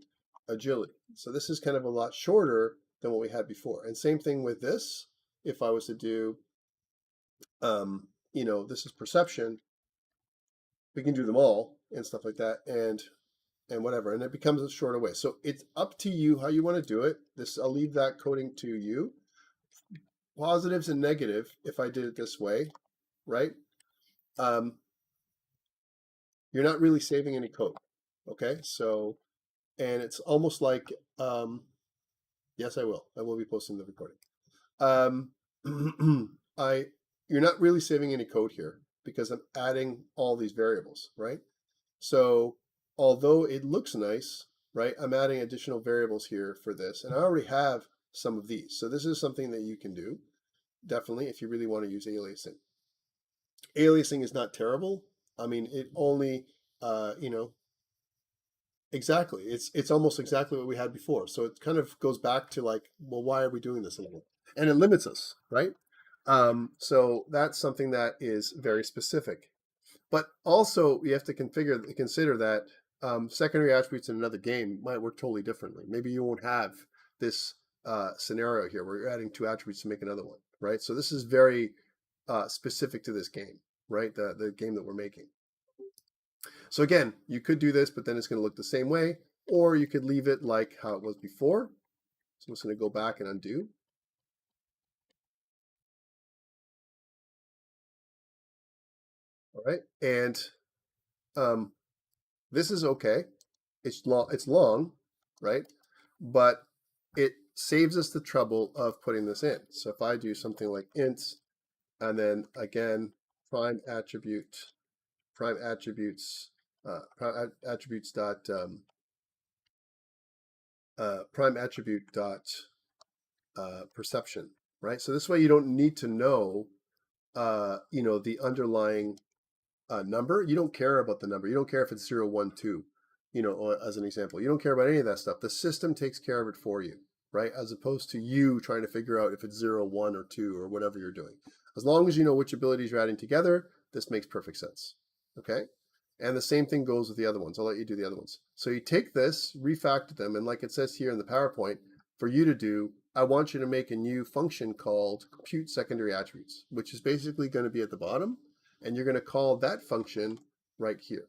agility. So this is kind of a lot shorter than what we had before. And same thing with this. If I was to do, you know, this is perception, we can do them all and stuff like that, and whatever, and it becomes a shorter way. So it's up to you how you want to do it. This, I'll leave that coding to you. Positives and negative, if I did it this way, right? You're not really saving any code. Okay, so, and it's almost like, yes, I will be posting the recording. You're not really saving any code here because I'm adding all these variables, right? So although it looks nice, right, I'm adding additional variables here for this, and I already have some of these. So this is something that you can do, definitely, if you really want to use aliasing. Aliasing is not terrible. I mean, it only, you know, exactly. It's almost exactly what we had before. So it kind of goes back to like, well, why are we doing this anymore? And it limits us, right? So that's something that is very specific. But also, we have to consider that secondary attributes in another game might work totally differently. Maybe you won't have this scenario here where you're adding two attributes to make another one, right? So this is very specific to this game, right? The game that we're making. So again, you could do this, but then it's going to look the same way, or you could leave it like how it was before. So I'm just going to go back and undo. All right, and this is okay. It's long, right? But it saves us the trouble of putting this in. So if I do something like int, and then again, prime attributes dot prime attribute dot perception, right? So this way you don't need to know, you know, the underlying number. You don't care about the number. You don't care if it's 0, 1, 2, you know, as an example. You don't care about any of that stuff. The system takes care of it for you, right? As opposed to you trying to figure out if it's 0, 1, or 2, or whatever you're doing. As long as you know which abilities you're adding together, this makes perfect sense, okay? And the same thing goes with the other ones. I'll let you do the other ones. So you take this, refactor them, and like it says here in the PowerPoint, for you to do, I want you to make a new function called compute secondary attributes, which is basically going to be at the bottom, and you're going to call that function right here.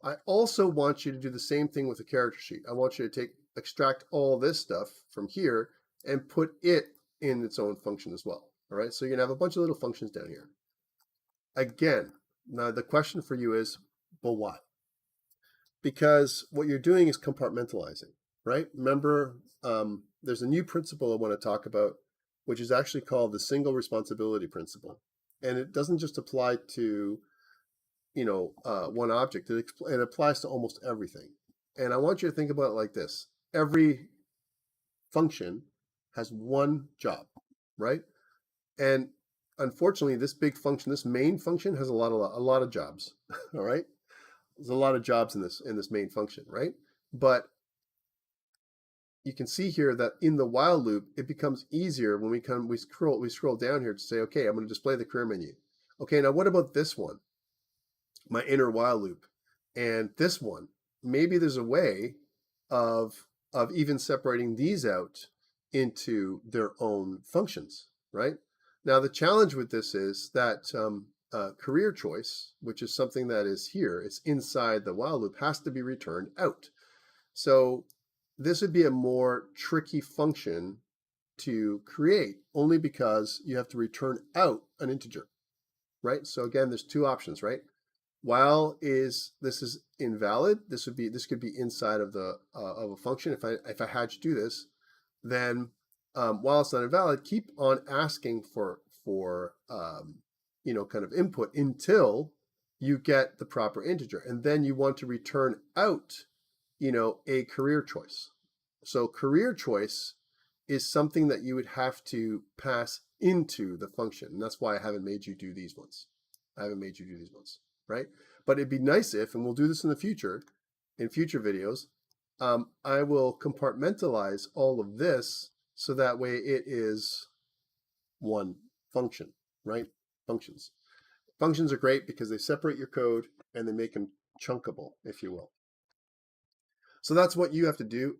I also want you to do the same thing with the character sheet. I want you to extract all this stuff from here and put it in its own function as well. All right, so you're going to have a bunch of little functions down here. Again, now the question for you is, well, why? Because what you're doing is compartmentalizing, right? Remember, there's a new principle I want to talk about, which is actually called the single responsibility principle. And it doesn't just apply to, you know, one object. It applies to almost everything. And I want you to think about it like this. Every function has one job, right? And unfortunately, this big function, this main function, has a lot of jobs. All right, there's a lot of jobs in this main function, right? But you can see here that in the while loop, it becomes easier when we scroll down here to say, okay, I'm going to display the career menu. Okay, now what about this one, my inner while loop, and this one? Maybe there's a way of even separating these out into their own functions, right? Now, the challenge with this is that career choice, which is something that is here, it's inside the while loop, has to be returned out. So this would be a more tricky function to create, only because you have to return out an integer, right? So again, there's two options, right? While this is invalid, this could be inside of the of a function. If I had to do this, then while it's not invalid, keep on asking for you know, kind of input until you get the proper integer, and then you want to return out, you know, a career choice. So career choice is something that you would have to pass into the function, and that's why I haven't made you do these ones. Right? But it'd be nice if, and we'll do this in the future, in future videos, I will compartmentalize all of this so that way it is one function, right? Functions. Functions are great because they separate your code and they make them chunkable, if you will. So that's what you have to do.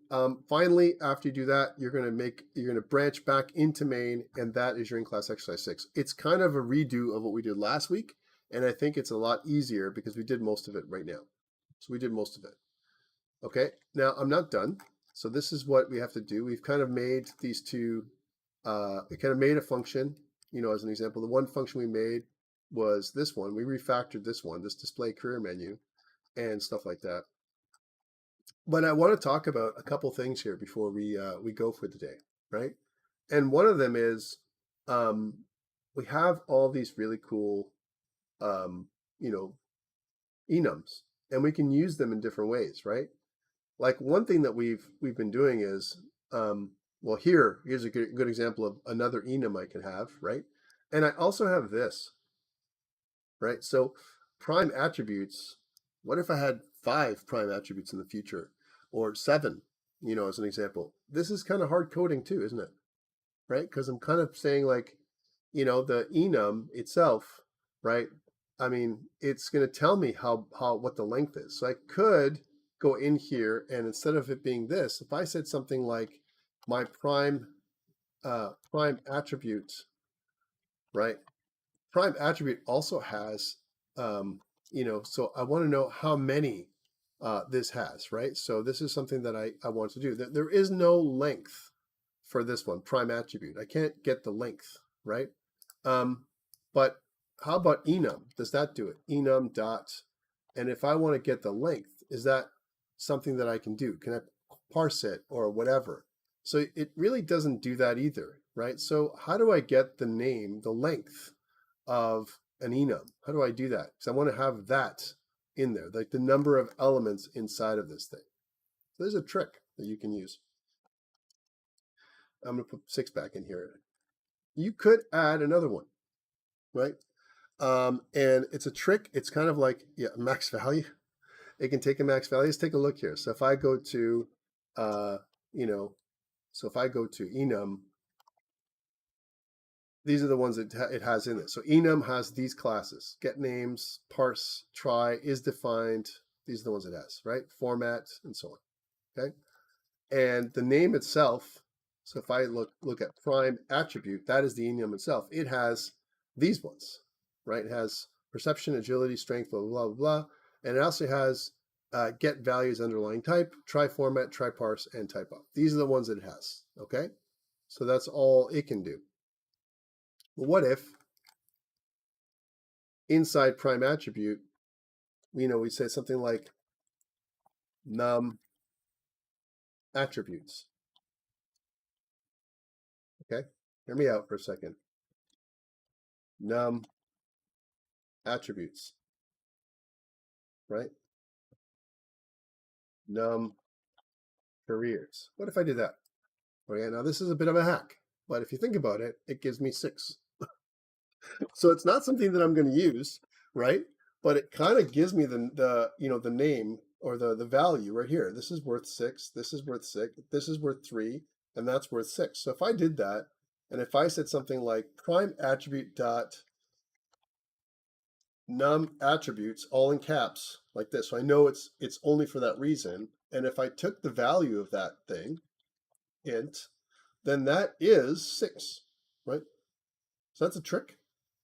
Finally, after you do that, you're going to branch back into main, and that is your in-class exercise 6. It's kind of a redo of what we did last week, And I think it's a lot easier because we did most of it right now. So we did most of it. Okay, now I'm not done. So this is what we have to do. We've kind of made these two, we kind of made a function, as an example. The one function we made was this one. We refactored this one, this display career menu and stuff like that. But I want to talk about a couple things here before we go for the day, right? And one of them is we have all these really cool, enums, and we can use them in different ways, right? Like one thing that we've been doing is, well, here's a good example of another enum I can have, right? And I also have this, right? So prime attributes, what if I had 5 prime attributes in the future or 7, as an example? This is kind of hard coding too, isn't it? Right? Because I'm kind of saying like, the enum itself, right? I mean, it's going to tell me what the length is. So I could go in here and instead of it being this, if I said something like my prime attribute, right? Prime attribute also has, so I want to know how many this has, right? So this is something that I want to do. There is no length for this one, prime attribute. I can't get the length, right? But how about enum? Does that do it? Enum dot, and if I want to get the length, is that something that I can do? Can I parse it or whatever? So it really doesn't do that either, right? So how do I get the name, the length of an enum? How do I do that? Because I want to have that in there, like the number of elements inside of this thing. So there's a trick that you can use. I'm going to put 6 back in here. You could add another one, right? And it's a trick. It's kind of like, max value. It can take a max value. Let's take a look here. So if I go to, so if I go to enum, these are the ones that it has in it. So enum has these classes: get names, parse, try, is defined. These are the ones it has, right? Format, and so on. Okay. And the name itself, so if I look at prime attribute, that is the enum itself. It has these ones, right? It has perception, agility, strength, blah, blah, blah, blah. And it also has get values, underlying type, try format, try parse, and type up. These are the ones that it has, okay? So that's all it can do. Well, what if inside prime attribute, we say something like num attributes, okay? Hear me out for a second. Num attributes, right? Num careers. What if I did that? Okay, now this is a bit of a hack, but if you think about it, it gives me 6. So it's not something that I'm going to use, right? But it kind of gives me the name or the value right here. This is worth 6. This is worth 6. This is worth 3, and that's worth 6. So if I did that, and if I said something like prime attribute dot num attributes, all in caps, like this, so I know it's only for that reason. And if I took the value of that thing, int, then that is 6, right? So that's a trick,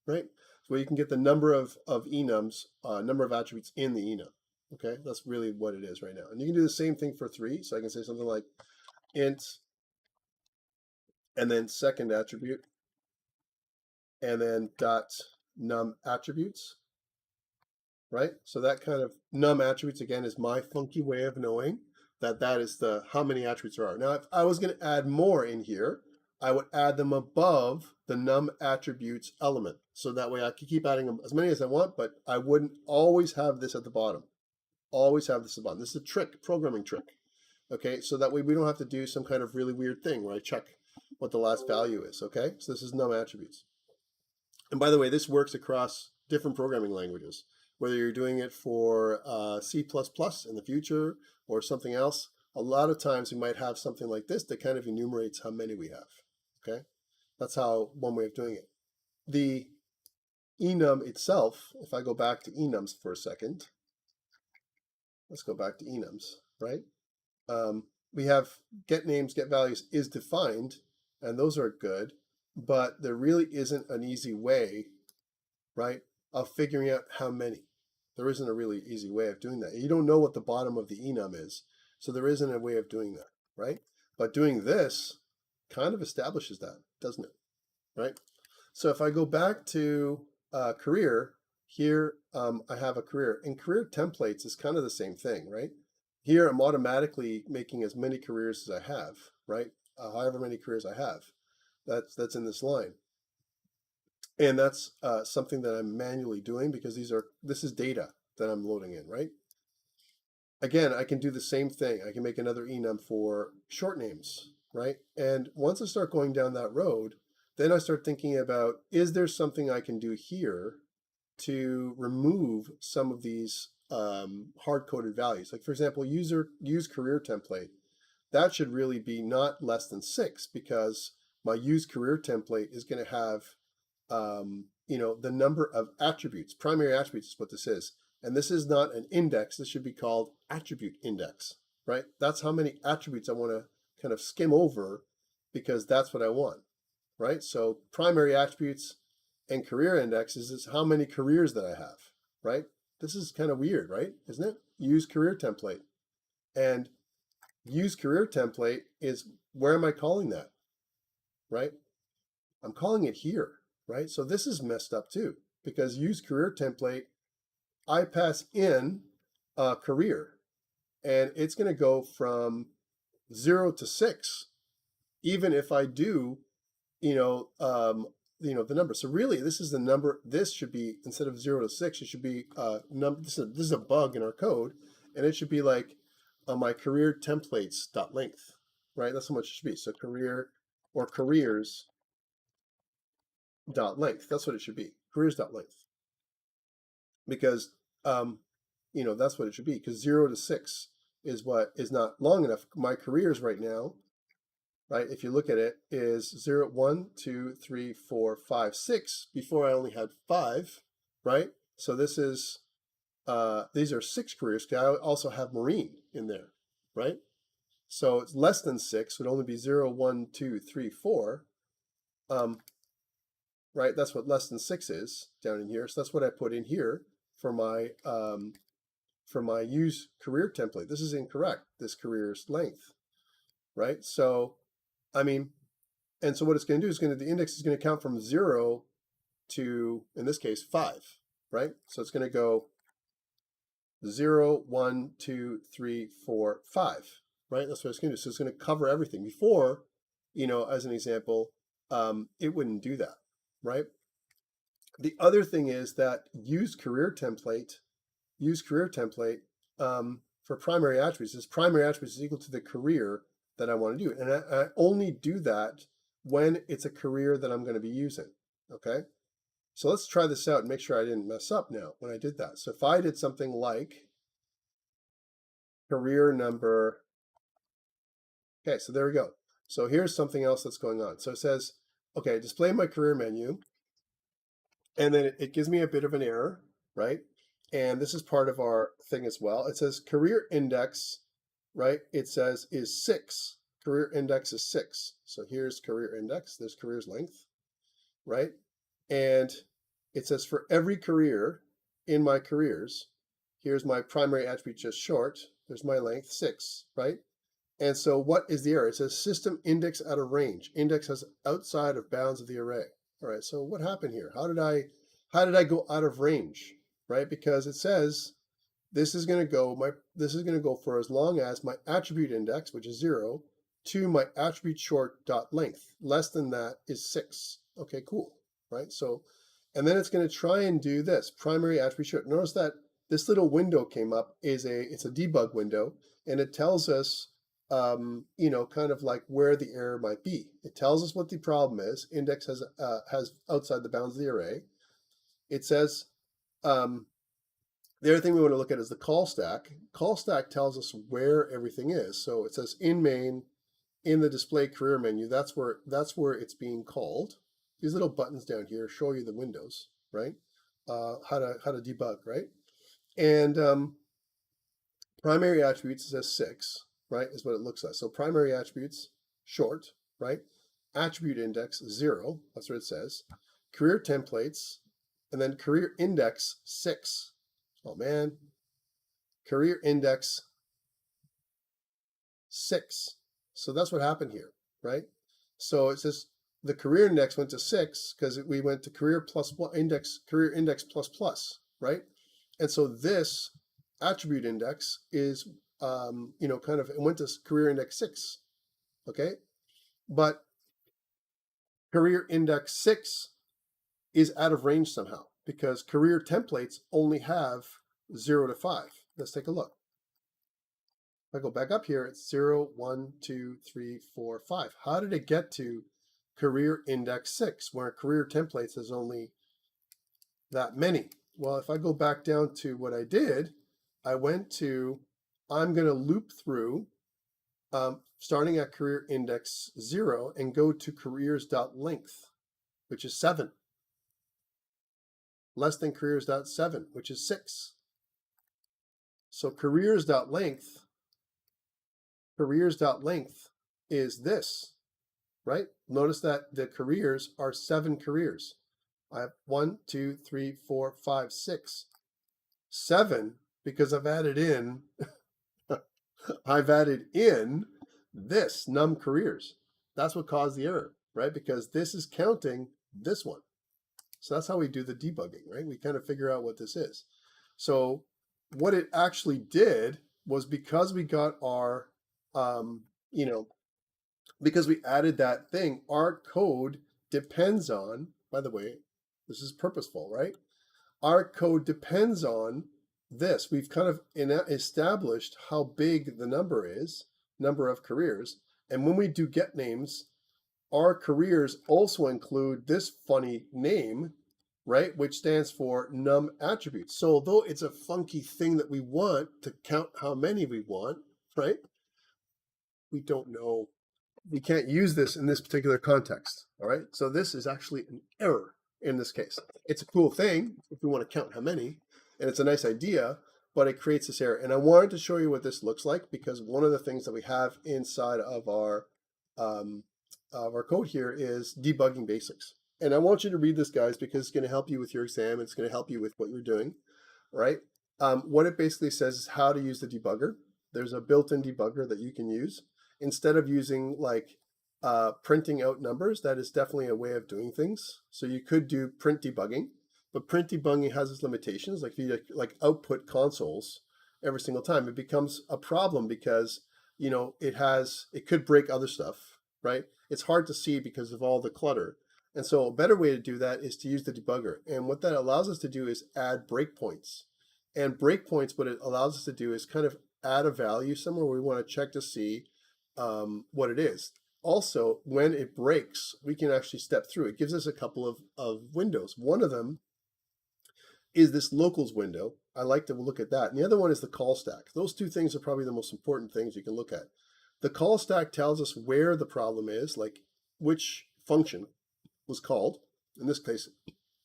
right? So you can get the number of enums, number of attributes in the enum. Okay, that's really what it is right now. And you can do the same thing for 3. So I can say something like int, and then second attribute, and then dot num attributes, right? So that kind of num attributes, again, is my funky way of knowing that is how many attributes there are. Now, if I was going to add more in here, I would add them above the num attributes element. So that way I could keep adding them as many as I want, but I wouldn't always have this at the bottom. Always have this at the bottom. This is a trick, programming trick. Okay, so that way we don't have to do some kind of really weird thing where I check what the last value is. Okay, so this is num attributes. And by the way, this works across different programming languages. Whether you're doing it for C++ in the future or something else, a lot of times we might have something like this that kind of enumerates how many we have, okay? That's one way of doing it. The enum itself, if I go back to enums for a second, let's go back to enums, right? We have get names, get values is defined, and those are good, but there really isn't an easy way, right, of figuring out how many. There isn't a really easy way of doing that. You don't know what the bottom of the enum is, so there isn't a way of doing that, right? But doing this kind of establishes that, doesn't it? Right? So if I go back to career, here I have a career. And career templates is kind of the same thing, right? Here I'm automatically making as many careers as I have, right? However many careers I have. That's in this line. And that's something that I'm manually doing because this is data that I'm loading in, right? Again, I can do the same thing. I can make another enum for short names, right? And once I start going down that road, then I start thinking about, is there something I can do here to remove some of these hard-coded values? Like, for example, use career template. That should really be not less than 6 because my use career template is going to have the number of attributes. Primary attributes is what this is. And this is not an index. This should be called attribute index, right? That's how many attributes I want to kind of skim over because that's what I want, right? So primary attributes and career indexes is how many careers that I have, right? This is kind of weird, right? Isn't it? Use career template. And use career template is, where am I calling that, right? I'm calling it here, right? So this is messed up too because use career template, I pass in a career and it's going to go from 0 to 6, even if I do, the number. So really, this is the number. This should be, instead of 0 to 6, it should be this is a bug in our code, and it should be like my career templates dot length, right? That's how much it should be. So career or careers dot length. That's what it should be. Careers dot length, because that's what it should be. Because 0 to 6 is what is not long enough. My careers right now, right, if you look at it, is 0, 1, 2, 3, 4, 5, 6. Before I only had 5, right? So this is these are 6 careers. I also have marine in there, right? So it's less than 6. It would only be 0, 1, 2, 3, 4. Right? That's what less than 6 is down in here. So that's what I put in here for my use career template. This is incorrect. This career's length, right? So, and so what it's going to do is the index is going to count from 0 to, in this case, 5, right? So it's going to go 0, 1, 2, 3, 4, 5, right? That's what it's going to do. So it's going to cover everything. Before, as an example, it wouldn't do that, right? The other thing is that use career template for primary attributes is primary attributes is equal to the career that I want to do. And I only do that when it's a career that I'm going to be using, okay? So let's try this out and make sure I didn't mess up now when I did that. So if I did something like career number, okay, so there we go. So here's something else that's going on. So it says, okay, display my career menu, and then it gives me a bit of an error, right? And this is part of our thing as well. It says career index, right? It says is 6. Career index is 6. So here's career index. There's career's length, right? And it says for every career in my careers, here's my primary attribute just short. There's my length, 6, right? And so what is the error? It says system index out of range. Index has outside of bounds of the array. All right, so what happened here? How did I go out of range, right? Because it says this is going to go for as long as my attribute index, which is 0, to my attribute short dot length. Less than that is 6. Okay, cool, right? So, and then it's going to try and do this primary attribute short. Notice that this little window came up. It's a debug window, and it tells us kind of like where the error might be. It tells us what the problem is. Index has outside the bounds of the array. It says the other thing we want to look at is the call stack. Call stack tells us where everything is. So it says in main, in the display career menu. That's where it's being called. These little buttons down here show you the windows, right? How to debug, right? And primary attributes says 6. Right, is what it looks like. So primary attributes, short, right? Attribute index, 0, that's what it says. Career templates, and then career index 6. Oh man, career index 6. So that's what happened here, right? So it says the career index went to 6 because we went to career index plus plus, right? And so this attribute index is, kind of, it went to career index 6, okay? But career index 6 is out of range somehow because career templates only have 0 to 5. Let's take a look. If I go back up here, it's 0, 1, 2, 3, 4, 5. How did it get to career index 6 where career templates is only that many? Well, if I go back down to what I did, I went to, I'm going to loop through starting at career index 0 and go to careers.length, which is 7. Less than careers.7, which is 6. So careers.length is this, right? Notice that the careers are 7 careers. I have 1, 2, 3, 4, 5, 6, 7 because I've added in this num careers. That's what caused the error, right? Because this is counting this one. So that's how we do the debugging, right? We kind of figure out what this is. So what it actually did was because we got our, because we added that thing, our code depends on, by the way, this is purposeful, right? Our code depends on this. We've kind of established how big the number is, number of careers. And when we do get names, our careers also include this funny name, right? Which stands for num attributes. So although it's a funky thing that we want to count how many we want, right? We don't know. We can't use this in this particular context, all right? So this is actually an error in this case. It's a cool thing if we want to count how many, and it's a nice idea, but it creates this error. And I wanted to show you what this looks like because one of the things that we have inside of our code here is debugging basics. And I want you to read this, guys, because it's going to help you with your exam. It's going to help you with what you're doing, right? What it basically says is how to use the debugger. There's a built-in debugger that you can use. Instead of using like printing out numbers, that is definitely a way of doing things. So you could do print debugging, but print debugging has its limitations. Like if you output consoles every single time, it becomes a problem because it could break other stuff, right? It's hard to see because of all the clutter. And so a better way to do that is to use the debugger. And what that allows us to do is add breakpoints. And breakpoints, what it allows us to do is kind of add a value somewhere where we want to check to see what it is. Also, when it breaks, we can actually step through. It gives us a couple of windows. One of them is this locals window. I like to look at that. And the other one is the call stack. Those two things are probably the most important things you can look at. The call stack tells us where the problem is, like which function was called. In this case,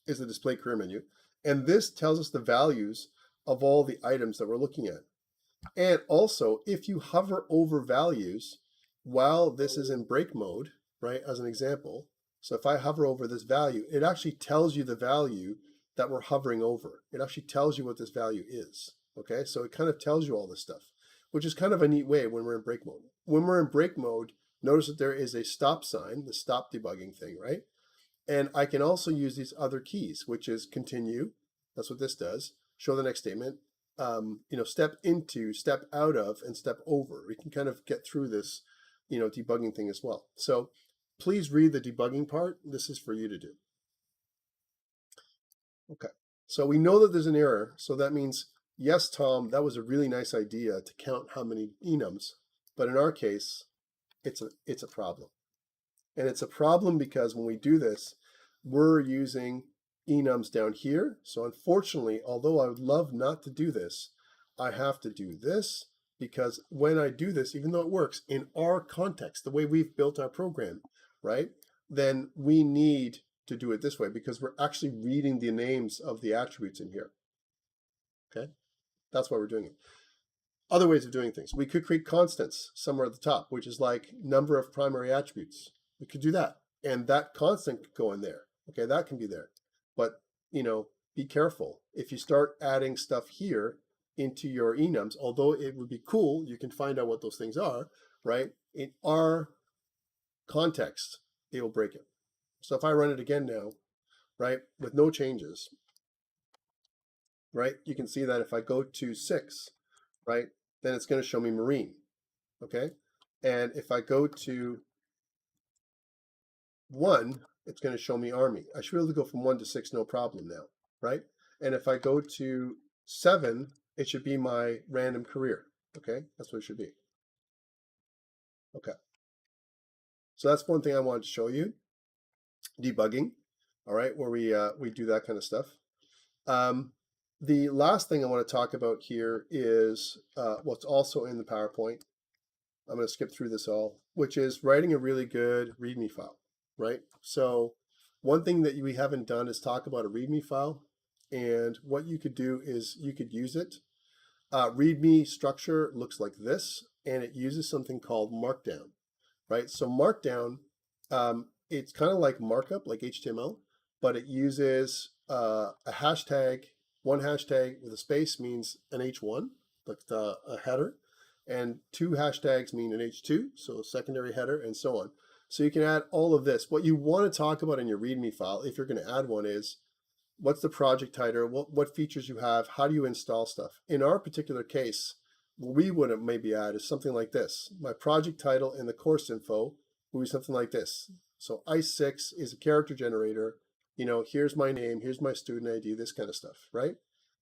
is the display career menu. And this tells us the values of all the items that we're looking at. And also, if you hover over values while this is in break mode, right, as an example, so if I hover over this value, it actually tells you the value that we're hovering over. It actually tells you what this value is, okay? So it kind of tells you all this stuff, which is kind of a neat way when we're in break mode. When we're in break mode, notice that there is a stop sign, the stop debugging thing, right? And I can also use these other keys, which is continue, that's what this does, show the next statement, step into, step out of, and step over. We can kind of get through this, debugging thing as well. So please read the debugging part. This is for you to do. Okay, so we know that there's an error. So that means, yes, Tom, that was a really nice idea to count how many enums. But in our case, it's a problem. And it's a problem because when we do this, we're using enums down here. So unfortunately, although I would love not to do this, I have to do this because when I do this, even though it works in our context, the way we've built our program, right, then we need to do it this way because we're actually reading the names of the attributes in here. Okay, that's why we're doing it. Other ways of doing things. We could create constants somewhere at the top, which is like number of primary attributes. We could do that. And that constant could go in there. Okay, that can be there. But, be careful. If you start adding stuff here into your enums, although it would be cool, you can find out what those things are, right? In our context, it will break it. So if I run it again now, right, with no changes, right, you can see that if I go to 6, right, then it's going to show me marine, okay? And if I go to 1, it's going to show me army. I should be able to go from 1 to 6, no problem now, right? And if I go to 7, it should be my random career, okay? That's what it should be. Okay. So that's one thing I wanted to show you, debugging, all right, where we do that kind of stuff. The last thing I want to talk about here is what's also in the PowerPoint. I'm going to skip through this all, which is writing a really good README file, right? So one thing that we haven't done is talk about a README file, and what you could do is you could use it. README structure looks like this, and it uses something called Markdown, right? So Markdown, it's kind of like markup, like HTML, but it uses a hashtag. One hashtag with a space means an H1, like a header, and 2 hashtags mean an H2, so a secondary header, and so on. So you can add all of this. What you want to talk about in your README file, if you're going to add one, is what's the project title, what features you have, how do you install stuff. In our particular case, what we would have maybe add is something like this. My project title and the course info would be something like this. So ICE6 is a character generator. You know, here's my name, here's my student ID, this kind of stuff, right?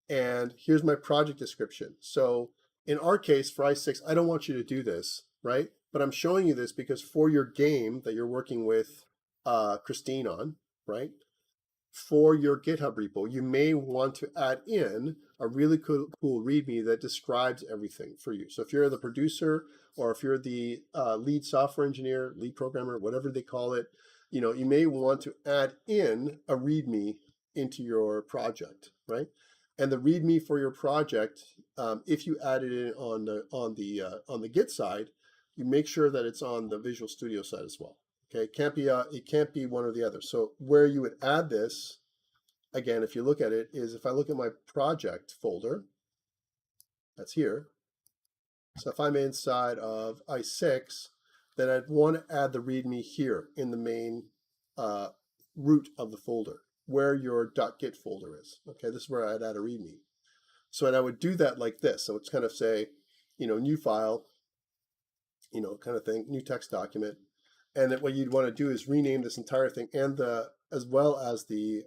And here's my project description. So in our case, for ICE6, I don't want you to do this, right? But I'm showing you this because for your game that you're working with Christine on, right? For your GitHub repo, you may want to add in a really cool README that describes everything for you. So if you're the producer, or if you're the lead software engineer, lead programmer, whatever they call it, you know, you may want to add in a README into your project, right? And the README for your project, if you add it in on the Git side, you make sure that it's on the Visual Studio side as well. Okay, it can't be one or the other. So where you would add this, again, if you look at it, is if I look at my project folder, that's here. So if I'm inside of ICE6, then I'd want to add the README here in the main root of the folder, where your .git folder is. Okay, this is where I'd add a README. So and I would do that like this. So it's kind of say, you know, new file, you know, kind of thing, new text document. And that what you'd want to do is rename this entire thing and the as well as the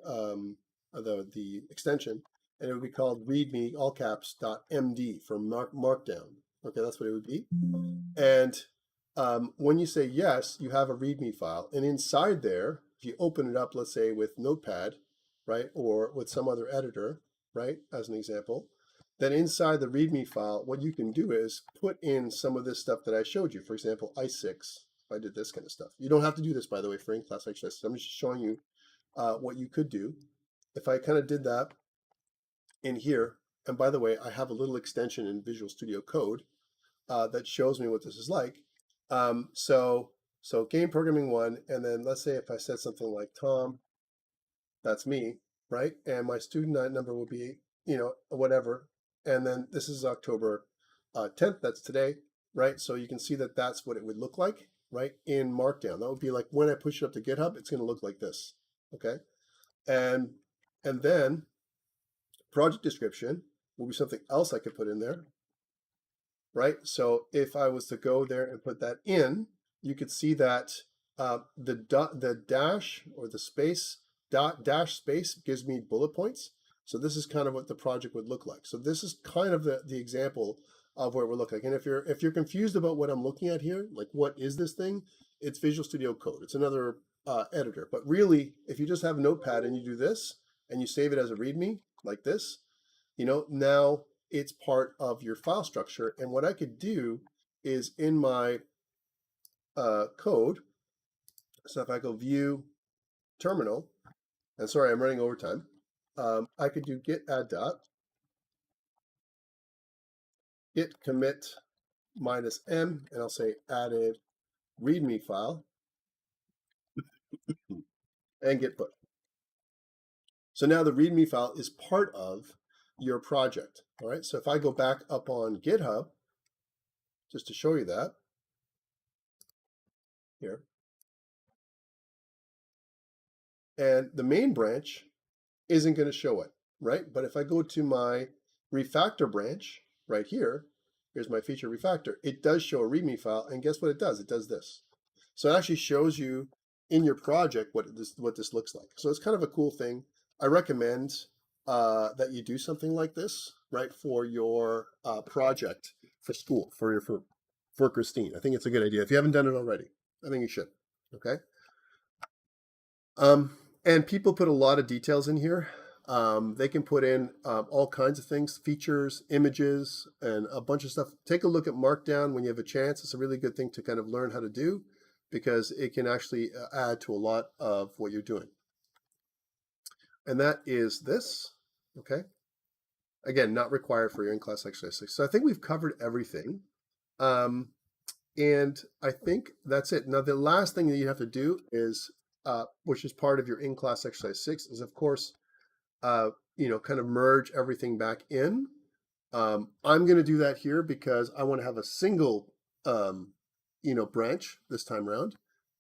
extension, and it would be called README all caps .md for markdown. Okay, that's what it would be. And when you say yes, you have a README file, and inside there, if you open it up, let's say with Notepad, right, or with some other editor, right, as an example, then inside the README file, what you can do is put in some of this stuff that I showed you. For example, ICE6. I did this kind of stuff. You don't have to do this, by the way, for in class like this. I'm just showing you what you could do. If I kind of did that in here, and by the way, I have a little extension in Visual Studio Code that shows me what this is like. So game programming 1, and then let's say if I said something like Tom, that's me, right? And my student number will be, you know, whatever. And then this is October 10th, that's today, right? So you can see that that's what it would look like, right, in Markdown. That would be like when I push it up to GitHub, it's going to look like this, okay? And then project description will be something else I could put in there, right? So if I was to go there and put that in, you could see that the dash or the space dash space gives me bullet points. So this is kind of what the project would look like. So this is kind of the example of what it would look like. And if you're confused about what I'm looking at here, like what is this thing? It's Visual Studio Code. It's another editor. But really, if you just have Notepad and you do this and you save it as a README like this, you know, now it's part of your file structure. And what I could do is in my code, so if I go view terminal, and sorry, I'm running overtime, I could do git add dot, git commit -m, and I'll say added README file, and git put. So now the README file is part of your project. All right, so if I go back up on GitHub, just to show you that, here, and the main branch isn't going to show it, right? But if I go to my refactor branch right here, here's my feature refactor, it does show a README file, and guess what it does? It does this. So it actually shows you in your project what this looks like. So it's kind of a cool thing. I recommend that you do something like this, right, for your project for school, for Christine. I think it's a good idea. If you haven't done it already, I think you should. Okay. And people put a lot of details in here. They can put in all kinds of things, features, images, and a bunch of stuff. Take a look at Markdown when you have a chance. It's a really good thing to kind of learn how to do because it can actually add to a lot of what you're doing. And that is this, okay? Again, not required for your in-class exercise 6. So I think we've covered everything. And I think that's it. Now, the last thing that you have to do is, which is part of your in-class exercise 6, is of course, kind of merge everything back in. I'm going to do that here because I want to have a single, branch this time around,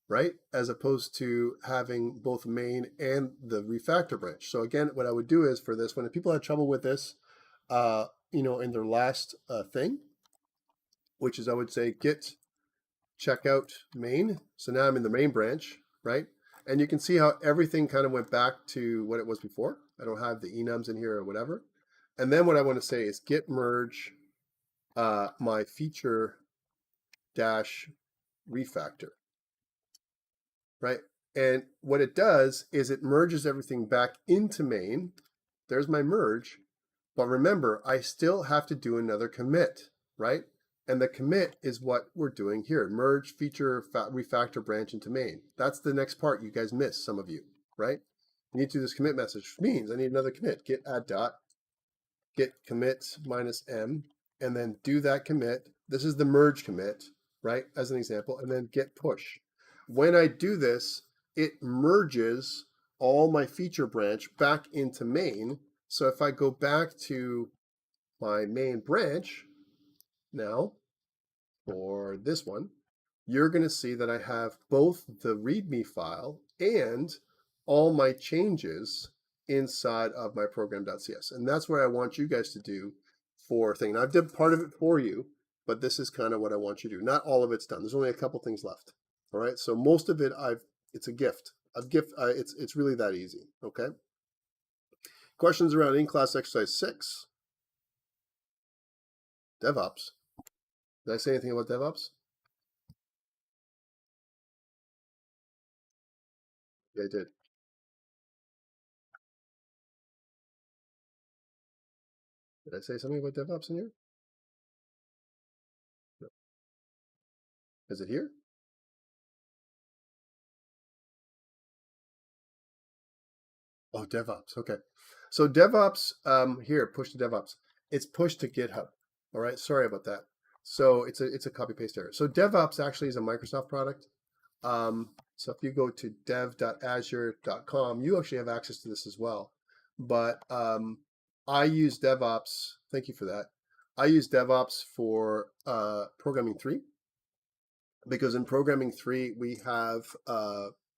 right? As opposed to having both main and the refactor branch. So again, what I would do is for this, when people had trouble with this, in their last thing, which is I would say git checkout main. So now I'm in the main branch, right? And you can see how everything kind of went back to what it was before. I don't have the enums in here or whatever. And then what I want to say is git merge my feature dash refactor, right? And what it does is it merges everything back into main. There's my merge. But remember, I still have to do another commit, right? And the commit is what we're doing here. Merge feature refactor branch into main. That's the next part you guys miss, some of you, right? You need to do this commit message, which means I need another commit. Git add dot, git commit minus m, and then do that commit. This is the merge commit, right? As an example, and then git push. When I do this, it merges all my feature branch back into main. So if I go back to my main branch now, for this one, you're going to see that I have both the README file and all my changes inside of my program.cs. And that's what I want you guys to do for thing. Now, I've done part of it for you, but this is kind of what I want you to do. Not all of it's done. There's only a couple things left. All right. So most of it, it's a gift. It's really that easy. Okay. Questions around in-class exercise 6. DevOps. Did I say anything about DevOps? Yeah, I did. Did I say something about DevOps in here? No. Is it here? Oh, DevOps. Okay. So DevOps, here, push to DevOps. It's pushed to GitHub. All right. Sorry about that. So it's a copy paste error. So DevOps actually is a Microsoft product. So if you go to dev.azure.com, you actually have access to this as well. But I use DevOps. Thank you for that. I use DevOps for programming 3 because in programming 3 we have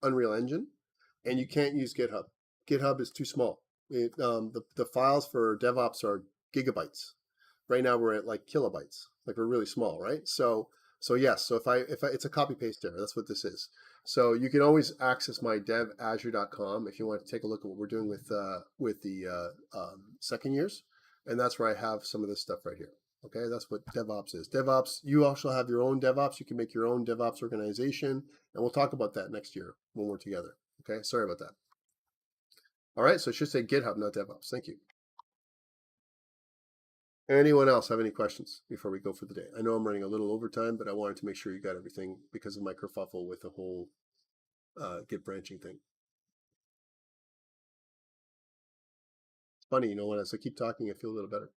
Unreal Engine, and you can't use GitHub. GitHub is too small. The files for DevOps are gigabytes. Right now we're at like kilobytes. Like we're really small, right? So yes. So if I it's a copy paste error. That's what this is. So you can always access my devazure.com if you want to take a look at what we're doing with the second years, and that's where I have some of this stuff right here. Okay, that's what DevOps is. DevOps. You also have your own DevOps. You can make your own DevOps organization, and we'll talk about that next year when we're together. Okay, sorry about that. All right, so it should say GitHub, not DevOps. Thank you. Anyone else have any questions before we go for the day? I know I'm running a little overtime, but I wanted to make sure you got everything because of my kerfuffle with the whole Git branching thing. It's funny, when I keep talking, I feel a little better.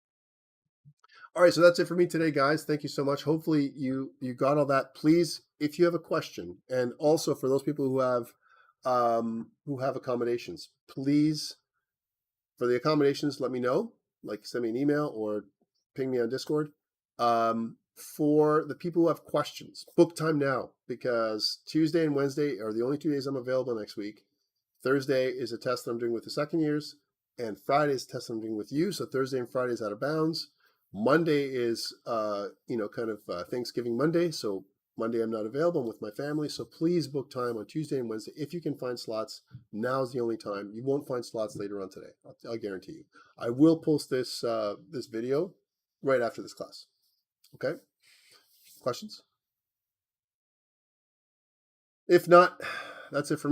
All right, so that's it for me today, guys. Thank you so much. Hopefully you got all that. Please, if you have a question, and also for those people who have accommodations, please For the accommodations, let me know. Like send me an email or ping me on Discord. For the people who have questions, book time now, because Tuesday and Wednesday are the only 2 days I'm available next week. Thursday is a test that I'm doing with the second years, and Friday is a test I'm doing with you. So Thursday and Friday is out of bounds. Monday is, Thanksgiving Monday. So Monday I'm not available. I'm with my family. So please book time on Tuesday and Wednesday. If you can find slots, now's the only time. You won't find slots later on today. I'll guarantee you. I will post this video right after this class. Okay? Questions? If not, that's it for me.